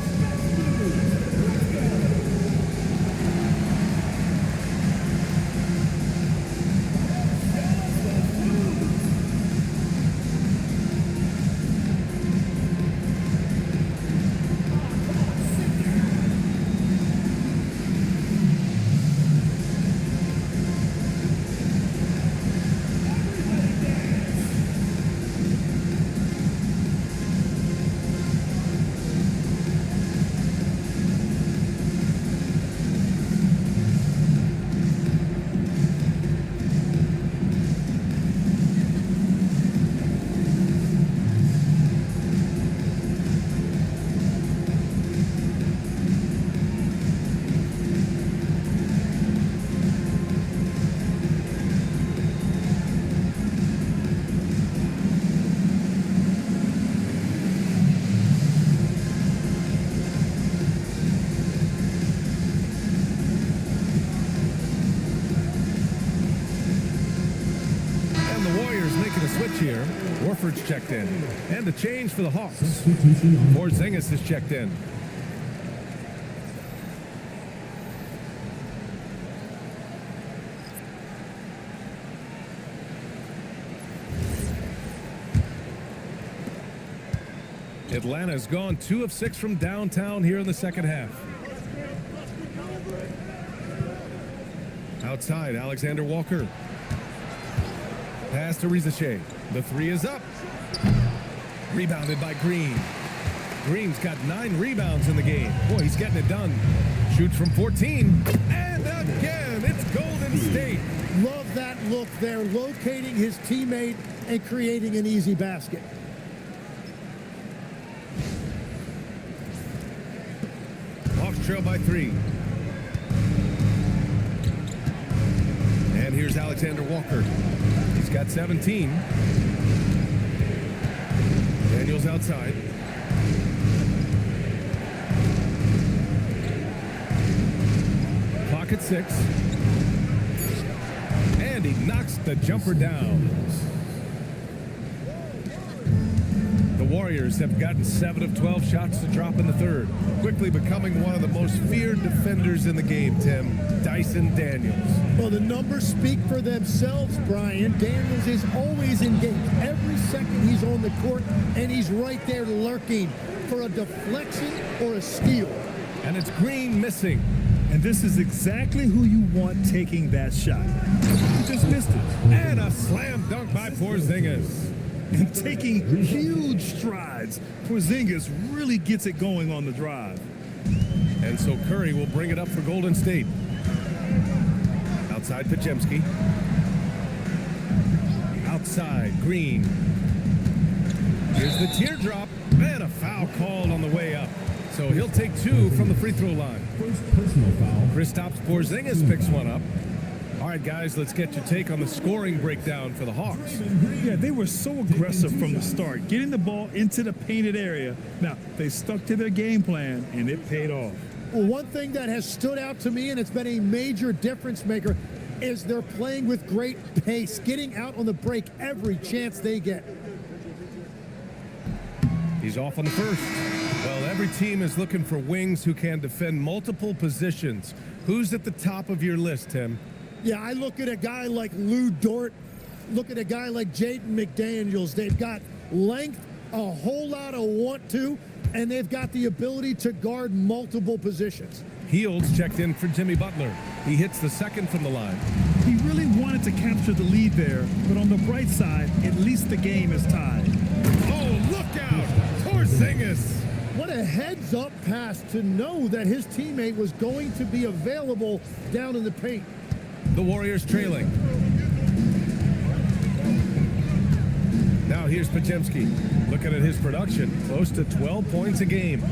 Here, Warford's checked in. And the change for the Hawks. Porzingis is checked in. Atlanta's gone 2 of 6 from downtown here in the second half. Outside, Alexander Walker. Pass to Risache. The 3 is up. Rebounded by Green. Green's got 9 rebounds in the game. Boy, he's getting it done. Shoots from 14. And again, it's Golden State. Love that look there, locating his teammate and creating an easy basket. Hawks trail by 3. And here's Alexander Walker. He's got 17. Daniels outside. Clock at 6. And he knocks the jumper down. The Warriors have gotten 7 of 12 shots to drop in the third, quickly becoming one of the most feared defenders in the game, Tim. Dyson Daniels. Well, the numbers speak for themselves, Brian. Daniels is always engaged. Every second he's on the court, and he's right there lurking for a deflection or a steal. And it's Green missing. And this is exactly who you want taking that shot. He just missed it. And a slam dunk by Porzingis. And taking huge strides, Porzingis really gets it going on the drive. And so Curry will bring it up for Golden State. Outside Pajemski. Outside Green. Here's the teardrop. And a foul called on the way up. So he'll take 2 from the free throw line. First personal foul. Kristaps Porzingis picks one up. All right, guys, let's get your take on the scoring breakdown for the Hawks. Yeah, they were so aggressive from the start, getting the ball into the painted area. Now, they stuck to their game plan, and it paid off. Well, one thing that has stood out to me, and it's been a major difference maker, is they're playing with great pace, getting out on the break every chance they get. He's off on the first. Well, every team is looking for wings who can defend multiple positions. Who's at the top of your list, Tim? Yeah, I look at a guy like Lou Dort, look at a guy like Jaden McDaniels. They've got length, a whole lot of want to, and they've got the ability to guard multiple positions. Heald's checked in for Jimmy Butler. He hits the second from the line. He really wanted to capture the lead there, but on the bright side, at least the game is tied. Oh, look out! Porzingis! What a heads-up pass to know that his teammate was going to be available down in the paint. The Warriors trailing. Now here's Podziemski. Looking at his production, close to 12 points a game.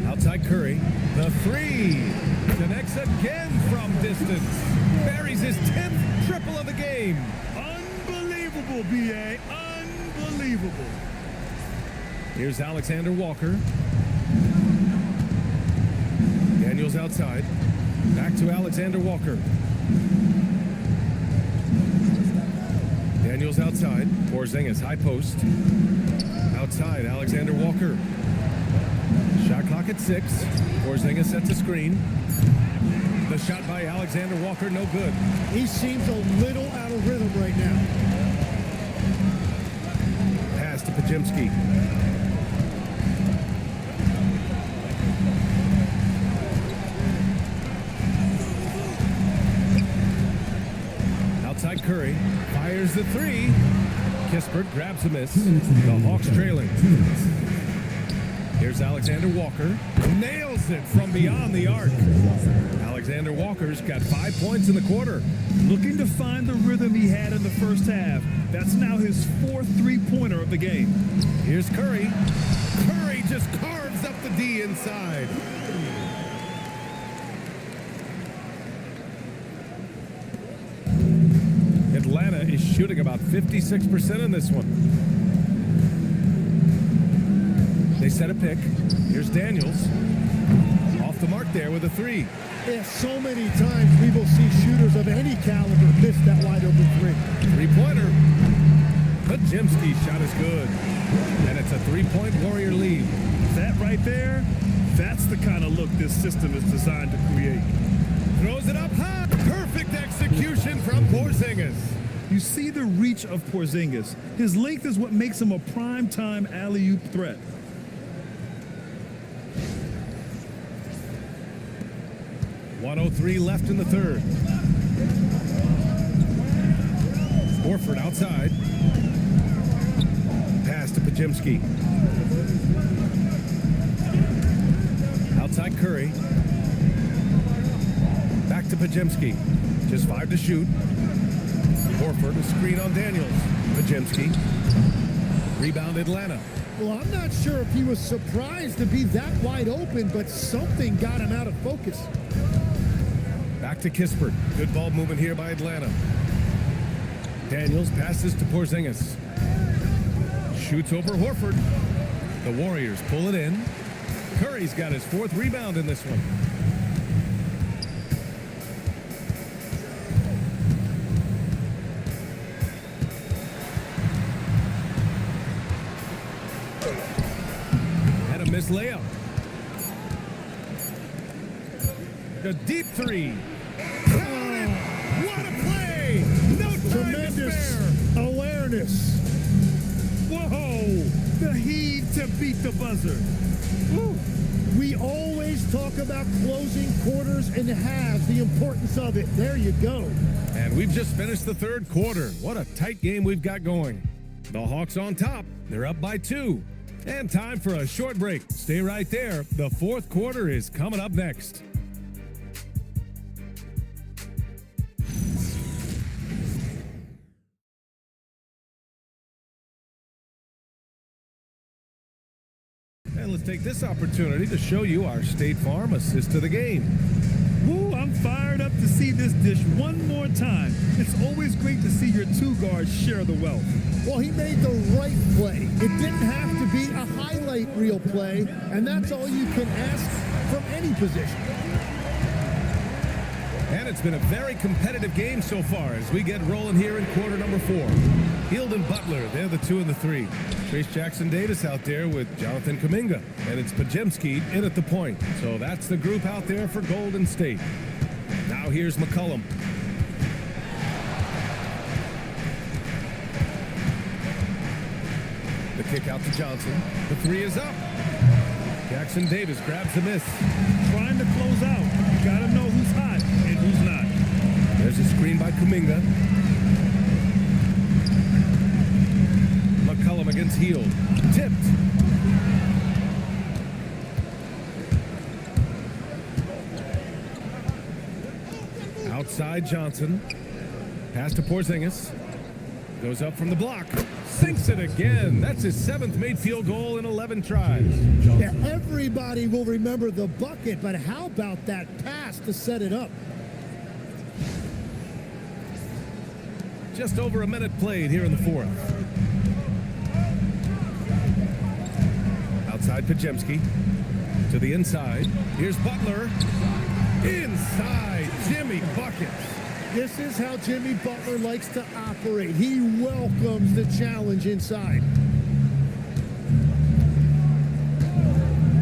Outside Curry. The three. Connects again from distance. Buries his 10th triple of the game. Unbelievable, B.A. Unbelievable. Here's Alexander Walker. Daniels outside. Back to Alexander Walker. Daniels outside. Porzingis high post. Outside, Alexander Walker. Shot clock at 6. Porzingis sets a screen. The shot by Alexander Walker, no good. He seems a little out of rhythm right now. Pass to Podziemski. Outside Curry. Fires the three. Kispert grabs a miss. The Hawks trailing. Here's Alexander Walker. Nails it from beyond the arc. Alexander Walker's got 5 points in the quarter. Looking to find the rhythm he had in the first half. That's now his 4th three-pointer of the game. Here's Curry. Curry just carves up the D inside. Atlanta is shooting about 56% in this one. They set a pick. Here's Daniels. Off the mark there with a three. Yeah, so many times we will see shooters of any caliber miss that wide open three. Three-pointer. Podziemski's shot is good. And it's a three-point Warrior lead. That right there, that's the kind of look this system is designed to create. Throws it up high. Perfect execution from Porzingis. You see the reach of Porzingis. His length is what makes him a prime-time alley-oop threat. .103 left in the third. Horford outside. Pass to Podziemski. Outside Curry. Back to Podziemski. Just 5 to shoot. Horford, a screen on Daniels. Podziemski. Rebound Atlanta. Well, I'm not sure if he was surprised to be that wide open, but something got him out of focus. Back to Kispert. Good ball movement here by Atlanta. Daniels passes to Porzingis. Shoots over Horford. The Warriors pull it in. Curry's got his 4th rebound in this one. And a missed layup. The deep three. Count it! What a play! No time to Tremendous spare. awareness. Whoa! The heave to beat the buzzer. Woo. We always talk about closing quarters and halves, the importance of it. There you go. And we've just finished the third quarter. What a tight game we've got going. The Hawks on top. They're up by 2. And time for a short break. Stay right there. The fourth quarter is coming up next. And let's take this opportunity to show you our State Farm assist to the game. Woo, I'm fired up to see this dish one more time. It's always great to see your two guards share the wealth. Well, he made the right play. It didn't have to be a highlight reel play, and that's all you can ask from any position. And it's been a very competitive game so far as we get rolling here in quarter number 4. Hield and Butler, they're the 2 and the 3. Trace Jackson-Davis out there with Jonathan Kuminga. And it's Podziemski in at the point. So that's the group out there for Golden State. Now here's McCollum. The kick out to Johnson. The 3 is up. Jackson-Davis grabs the miss. Trying to close out. Gotta know who's hot and who's not. There's a screen by Kuminga. McCollum against Hield. Tipped. Outside Johnson. Pass to Porzingis. Goes up from the block. Sinks it again. That's his 7th made field goal in 11 tries. Yeah, everybody will remember the bucket, but how about that pass to set it up? Just over a minute played here in the 4th. Outside Pajemski. To the inside. Here's Butler. Inside Jimmy buckets. This is how Jimmy Butler likes to operate. He welcomes the challenge inside.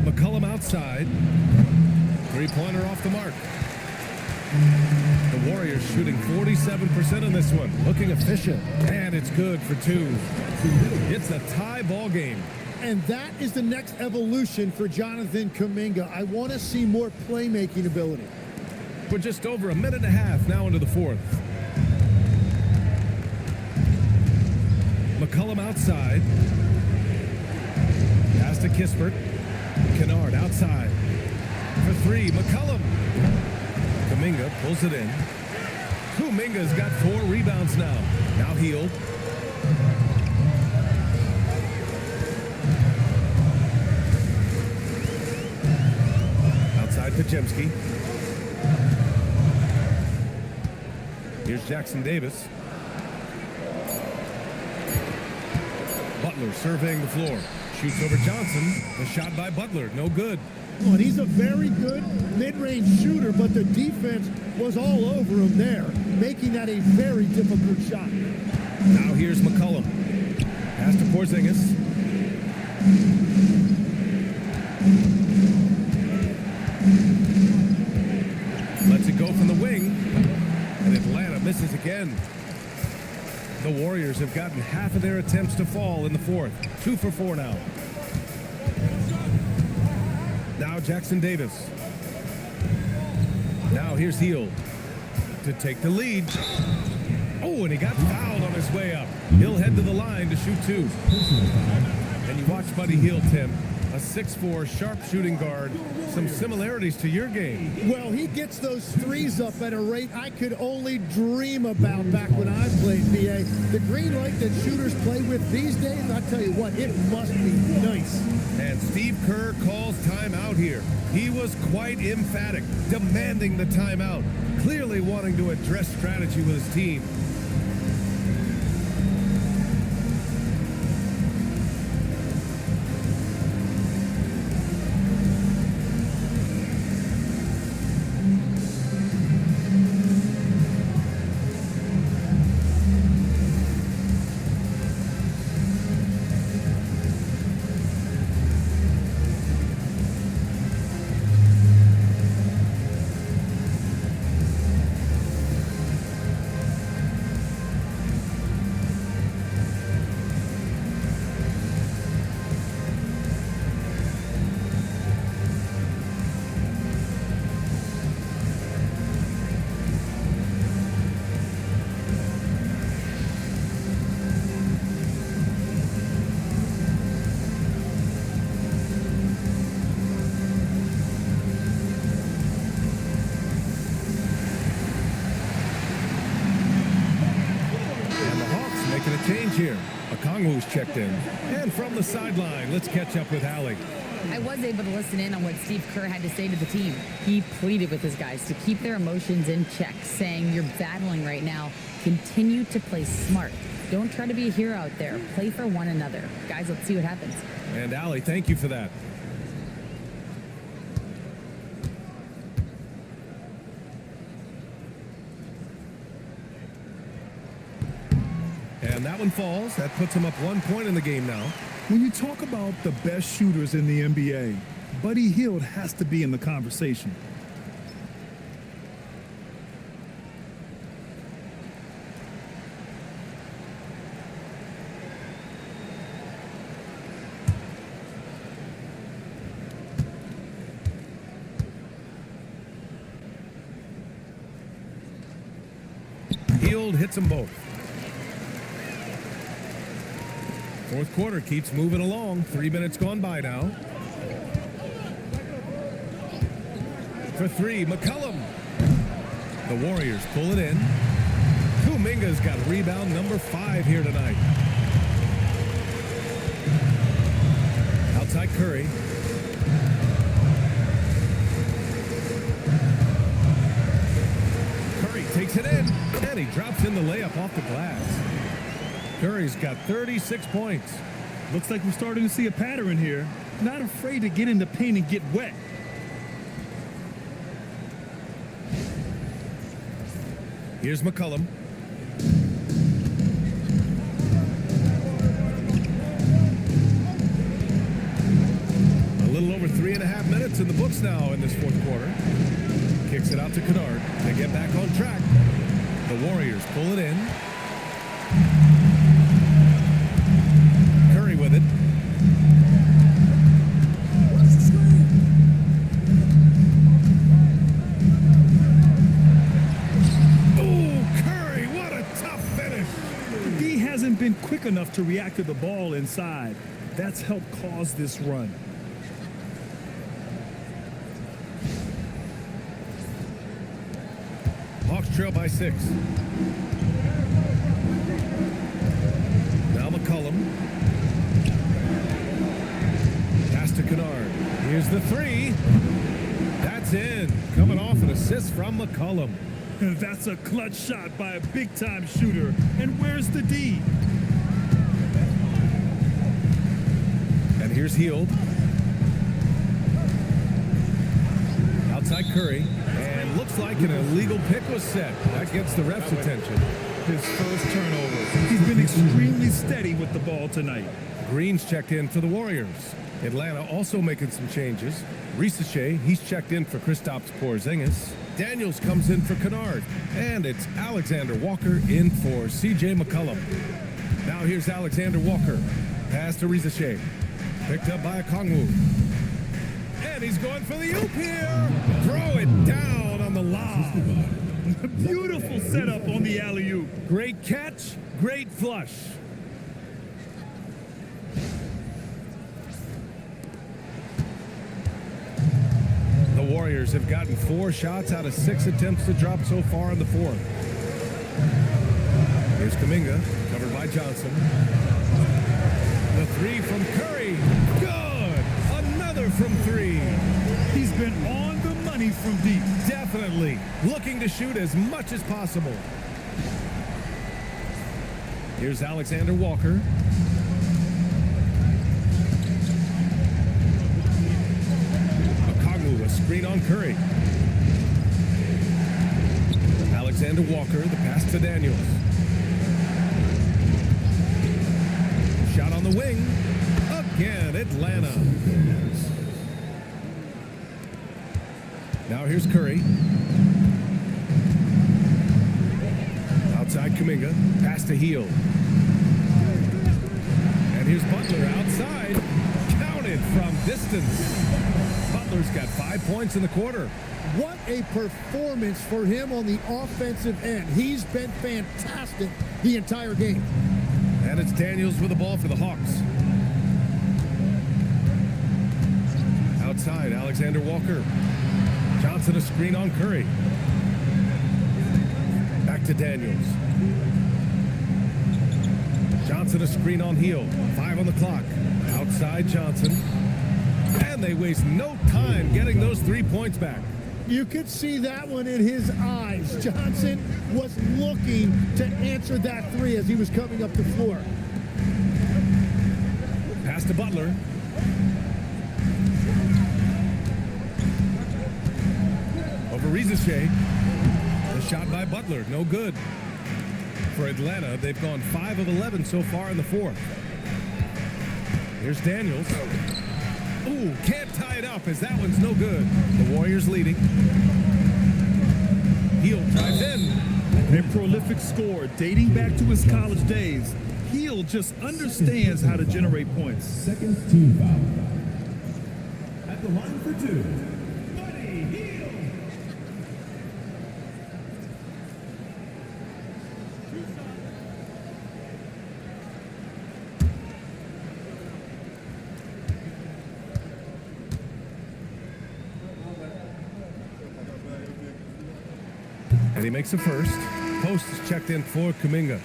McCollum outside. Three-pointer off the mark. The Warriors shooting 47% in this one. Looking efficient. And it's good for 2. It's a tie ball game. And that is the next evolution for Jonathan Kuminga. I want to see more playmaking ability. We're just over a minute and a half now into the 4th. McCollum outside. Pass to Kispert. Kennard outside. For 3, McCollum. Kuminga pulls it in. Kuminga's got 4 rebounds now. Now Hield. Outside Pajemski. Here's Jackson Davis. Butler surveying the floor. Shoots over Johnson. The shot by Butler. No good. Oh, and he's a very good mid-range shooter, but the defense was all over him there, making that a very difficult shot. Now here's McCollum. Pass to Porzingis. Lets it go from the wing. And Atlanta misses again. The Warriors have gotten half of their attempts to fall in the 4th. 2 for 4 now. Now Jackson Davis. Now here's Hield to take the lead. Oh, and he got fouled on his way up. He'll head to the line to shoot 2. And you watch Buddy Hield, Tim. A 6'4", sharp shooting guard. Some similarities to your game. Well, he gets those threes up at a rate I could only dream about back when I played BA. The green light that shooters play with these days, I tell you what, it must be nice. And Steve Kerr calls timeout here. He was quite emphatic, demanding the timeout, clearly wanting to address strategy with his team. Change here. Okongwu's checked in. And from the sideline, let's catch up with Allie. I was able to listen in on what Steve Kerr had to say to the team. He pleaded with his guys to keep their emotions in check, saying, "You're battling right now. Continue to play smart. Don't try to be a hero out there. Play for one another." Guys, let's see what happens. And Allie, thank you for that. And that one falls. That puts him up 1 point in the game now. When you talk about the best shooters in the NBA, Buddy Hield has to be in the conversation. Hield hits them both. Fourth quarter keeps moving along. 3 minutes gone by now. For 3, McCollum. The Warriors pull it in. Kuminga's got rebound number 5 here tonight. Outside Curry. Curry takes it in, and he drops in the layup off the glass. Curry's got 36 points. Looks like we're starting to see a pattern here. Not afraid to get in the paint and get wet. Here's McCollum. A little over 3.5 minutes in the books now in this fourth quarter. Kicks it out to Kennard. They get back on track. The Warriors pull it in. Curry with it. Been quick enough to react to the ball inside. That's helped cause this run. Hawks trail by 6. Now McCollum. Pass to Kennard. Here's the 3. That's in. Coming off an assist from McCollum. That's a clutch shot by a big-time shooter. And where's the D? And here's Hield. Outside Curry. And looks like an illegal pick was set. That gets the ref's attention. His first turnover. He's been extremely steady with the ball tonight. Green's checked in for the Warriors. Atlanta also making some changes. Risache, he's checked in for Kristaps Porzingis. Daniels comes in for Kennard. And it's Alexander Walker in for C.J. McCollum. Now here's Alexander Walker. Pass to Risache. Picked up by Okongwu. And he's going for the oop here. Throw it down on the lob. Beautiful setup on the alley-oop. Great catch, great flush. The Warriors have gotten 4 shots out of 6 attempts to drop so far in the fourth. Here's Kuminga, covered by Johnson. The 3 from Curry. Good. Another from 3. He's been on the money from deep. Definitely. Looking to shoot as much as possible. Here's Alexander Walker. Okongwu, a screen on Curry. Alexander Walker, the pass to Daniels. Shot on the wing. Again, Atlanta. Now here's Curry. Outside Kuminga. Pass to Hield. And here's Butler outside. Counted from distance. Butler's got 5 points in the quarter. What a performance for him on the offensive end. He's been fantastic the entire game. And it's Daniels with the ball for the Hawks. Outside, Alexander Walker. Johnson a screen on Curry. Back to Daniels. Johnson a screen on Hield. 5 on the clock. Outside Johnson. And they waste no time getting those 3 points back. You could see that one in his eyes. Johnson was looking to answer that 3 as he was coming up the floor. Pass to Butler. Over Risache. The shot by Butler, no good. For Atlanta, they've gone 5 of 11 so far in the fourth. Here's Daniels. Ooh, can't tie it up as that one's no good. The Warriors leading. Hield drives in. A prolific scorer dating back to his college days. Hield just understands how to generate points. Second team foul. At the line for 2. And He makes a first. Post is checked in for Kuminga.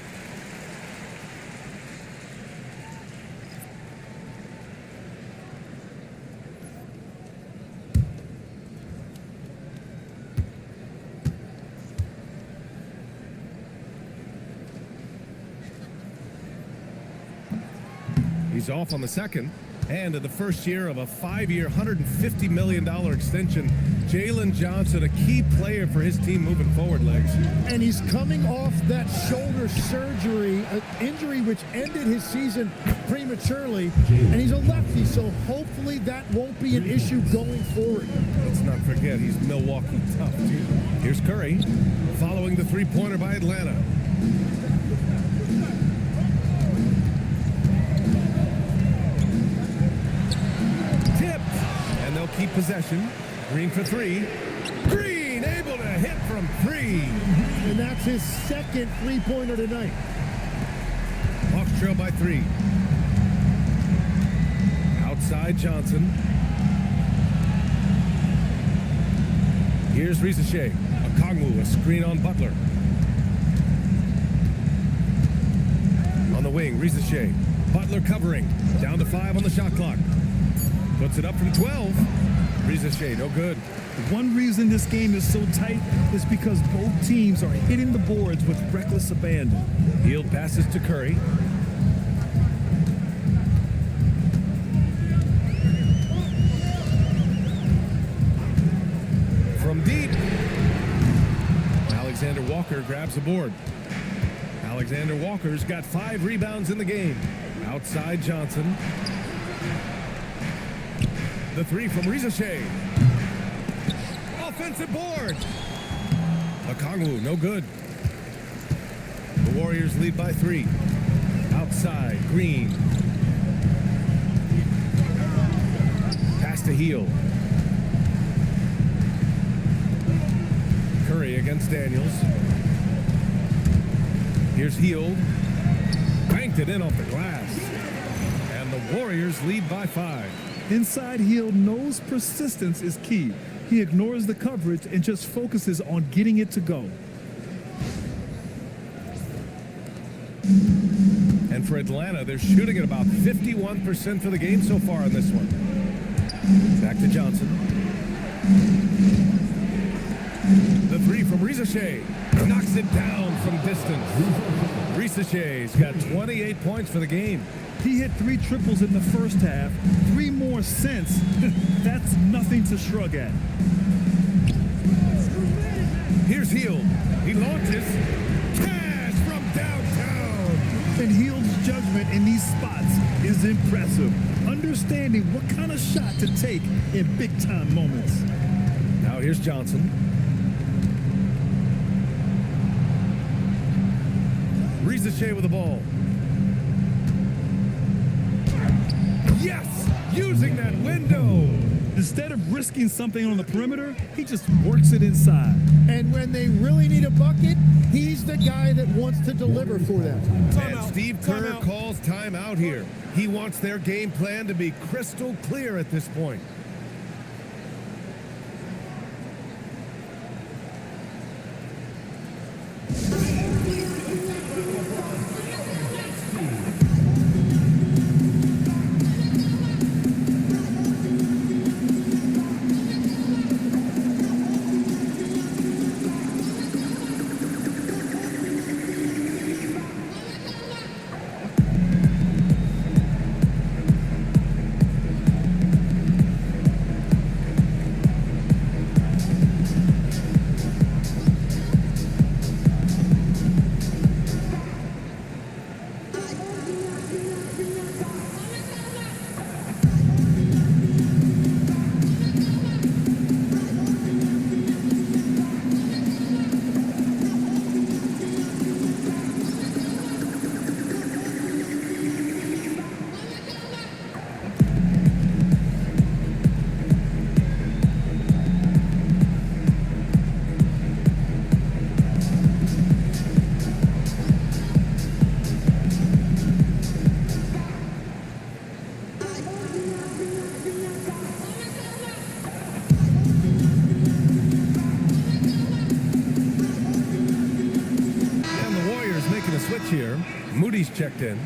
He's off on the second. And in the first year of a 5-year, $150 million extension, Jalen Johnson, a key player for his team moving forward, Legs. And he's coming off that shoulder surgery, an injury which ended his season prematurely. And he's a lefty, so hopefully that won't be an issue going forward. Let's not forget, he's Milwaukee tough, too. Here's Curry, following the three-pointer by Atlanta. Keep possession. Green for three. Green able to hit from three. And that's his second three-pointer tonight. Hawks trail by 3. Outside Johnson. Here's Risache. Okongwu, a screen on Butler. On the wing, Risache. Butler covering. Down to 5 on the shot clock. Puts it up from 12. Risache, no good. One reason this game is so tight is because both teams are hitting the boards with reckless abandon. Hield passes to Curry. From deep. Alexander Walker grabs the board. Alexander Walker's got 5 rebounds in the game. Outside Johnson. The 3 from Risache. Offensive board. Okongwu, no good. The Warriors lead by 3. Outside, Green. Pass to Hield. Curry against Daniels. Here's Hield. Banked it in off the glass. And the Warriors lead by 5. Inside, Hield knows persistence is key. He ignores the coverage and just focuses on getting it to go. And for Atlanta, they're shooting at about 51% for the game so far in this one. Back to Johnson. The 3 from Risache. Knocks it down from distance. Risache's got 28 points for the game. He hit 3 triples in the first half, 3 more since. That's nothing to shrug at. Here's Hield. He launches. Cash from downtown. And Hield's judgment in these spots is impressive. Understanding what kind of shot to take in big-time moments. Now here's Johnson. Risache with the ball. Yes! Using that window! Instead of risking something on the perimeter, he just works it inside. And when they really need a bucket, he's the guy that wants to deliver for them. And Steve Kerr calls timeout here. He wants their game plan to be crystal clear at this point. switch here. Moody's checked in.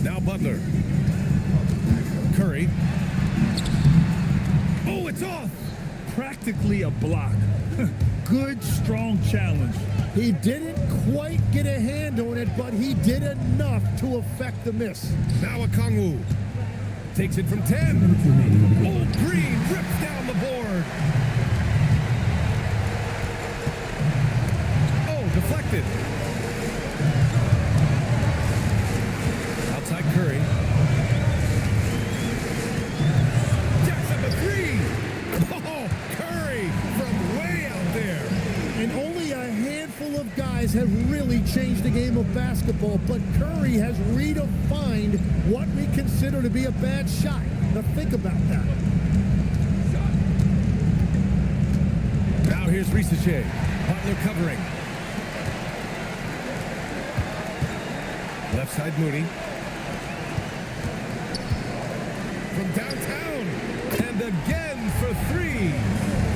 Now Butler. Curry. Oh, it's off. Practically a block. Good, strong challenge. He didn't quite get a hand on it, but he did enough to affect the miss. Now Okongwu takes it from 10. Oh, Green rips down the board. Oh, deflected. Outside Curry. Jackson the three. Oh, Curry from way out there. And only a handful of guys have really changed the game of basketball, but Curry has redefined what we consider to be a bad shot. Now think about that. Now here's Risache. Butler covering. Left side Moody. From downtown. And again for three.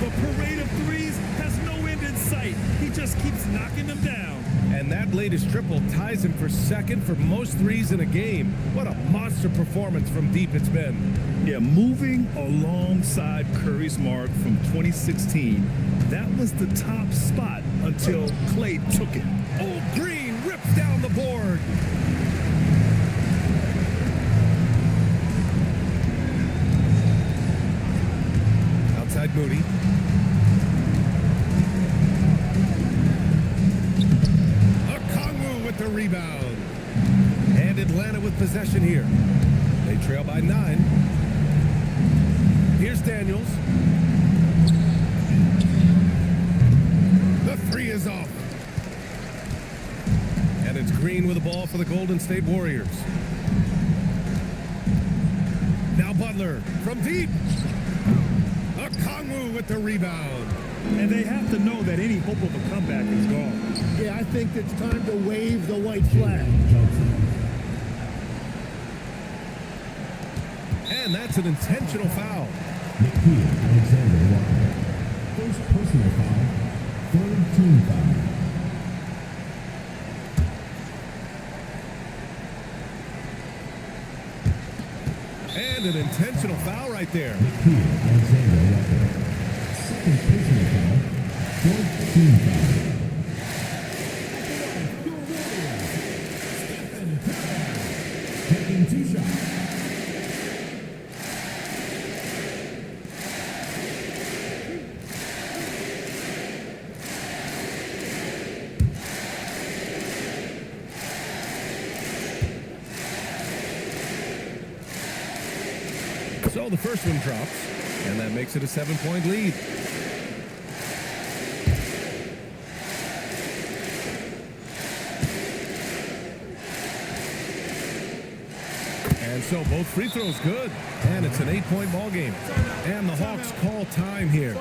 The parade of threes has no end in sight. He just keeps knocking them down. And that latest triple ties him for second for most threes in a game. What a monster performance from deep it's been. Yeah, moving alongside Curry's mark from 2016, that was the top spot until Clay took it. Oh, Green rips down the board. Outside Moody. Okongwu with the rebound. And Atlanta with possession here. They trail by 9. Here's Daniels. The three is off. And it's Green with the ball for the Golden State Warriors. Now Butler from deep. Okongwu with the rebound. And they have to know that any hope of a comeback is gone. Yeah, I think it's time to wave the white flag. And that's an intentional foul. Nikhil Alexander Walker. First personal foul. Third team foul. And an intentional foul right there. Nikhil Alexander Walker. Second personal foul. Fourth team foul. Taking 2 shots. So the first one drops, and that makes it a 7-point lead. And so both free throws good, and it's an 8-point ball game. And the Hawks call time here.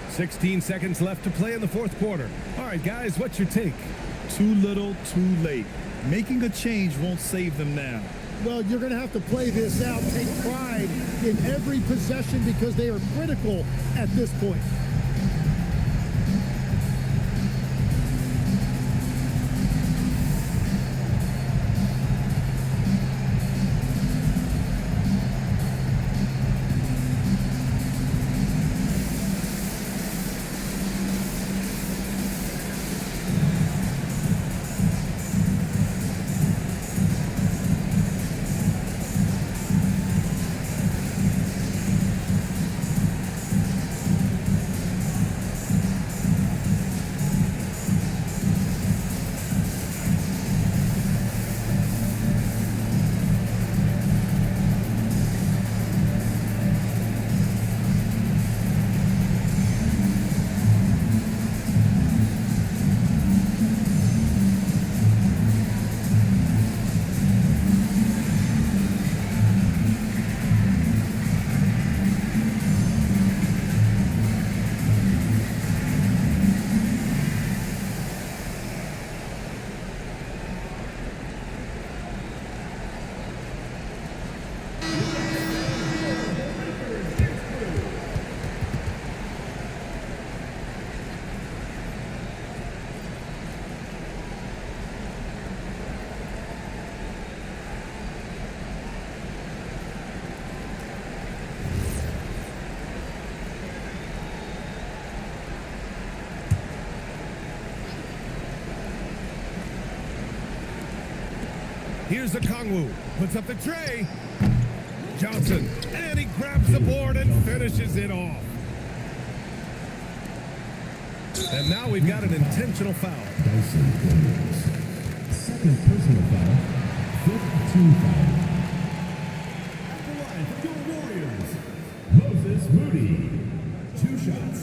16 seconds left to play in the fourth quarter. All right, guys, what's your take? Too little, too late. Making a change won't save them now. Well, you're going to have to play this out, take pride in every possession because they are critical at this point. Here's Okongwu. Puts up the tray. Johnson. And he grabs the board and finishes it off. And now we've got an intentional foul. Dyson Williams. Second personal foul. Fifth team foul. At the line for your Warriors, Moses Moody. 2 shots.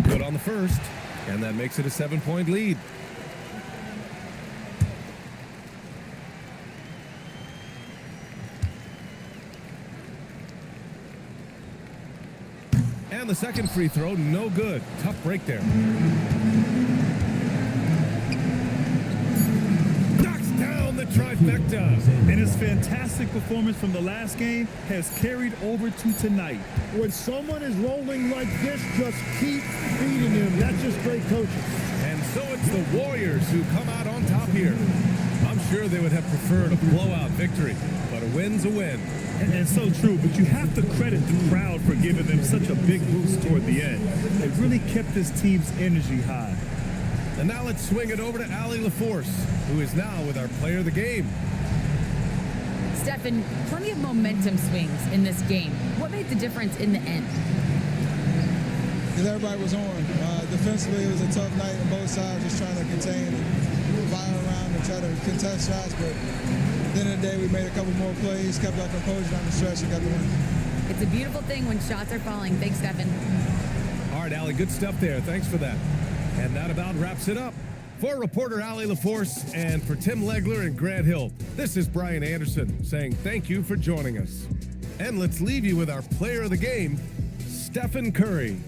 Good on the first, and that makes it a 7-point lead. And the second free throw, no good. Tough break there. Knocks down the trifecta. And his fantastic performance from the last game has carried over to tonight. When someone is rolling like this, just keep feeding him. That's just great coaching. And so it's the Warriors who come out on top here. I'm sure they would have preferred a blowout victory, but a win's a win. And so true, but you have to credit the crowd for giving them such a big boost toward the end. It really kept this team's energy high. And now let's swing it over to Allie LaForce, who is now with our player of the game. Stephen, plenty of momentum swings in this game. What made the difference in the end? Because everybody was on. Defensively, it was a tough night on both sides, just trying to contain and fire around and try to contest shots. But at the end of the day, we made a couple more plays, kept our composure down the stretch, and got the win. It's a beautiful thing when shots are falling. Thanks, Stephen. All right, Allie, good stuff there. Thanks for that. And that about wraps it up. For reporter Allie LaForce and for Tim Legler and Grant Hill, this is Brian Anderson saying thank you for joining us. And let's leave you with our player of the game, Stephen Curry.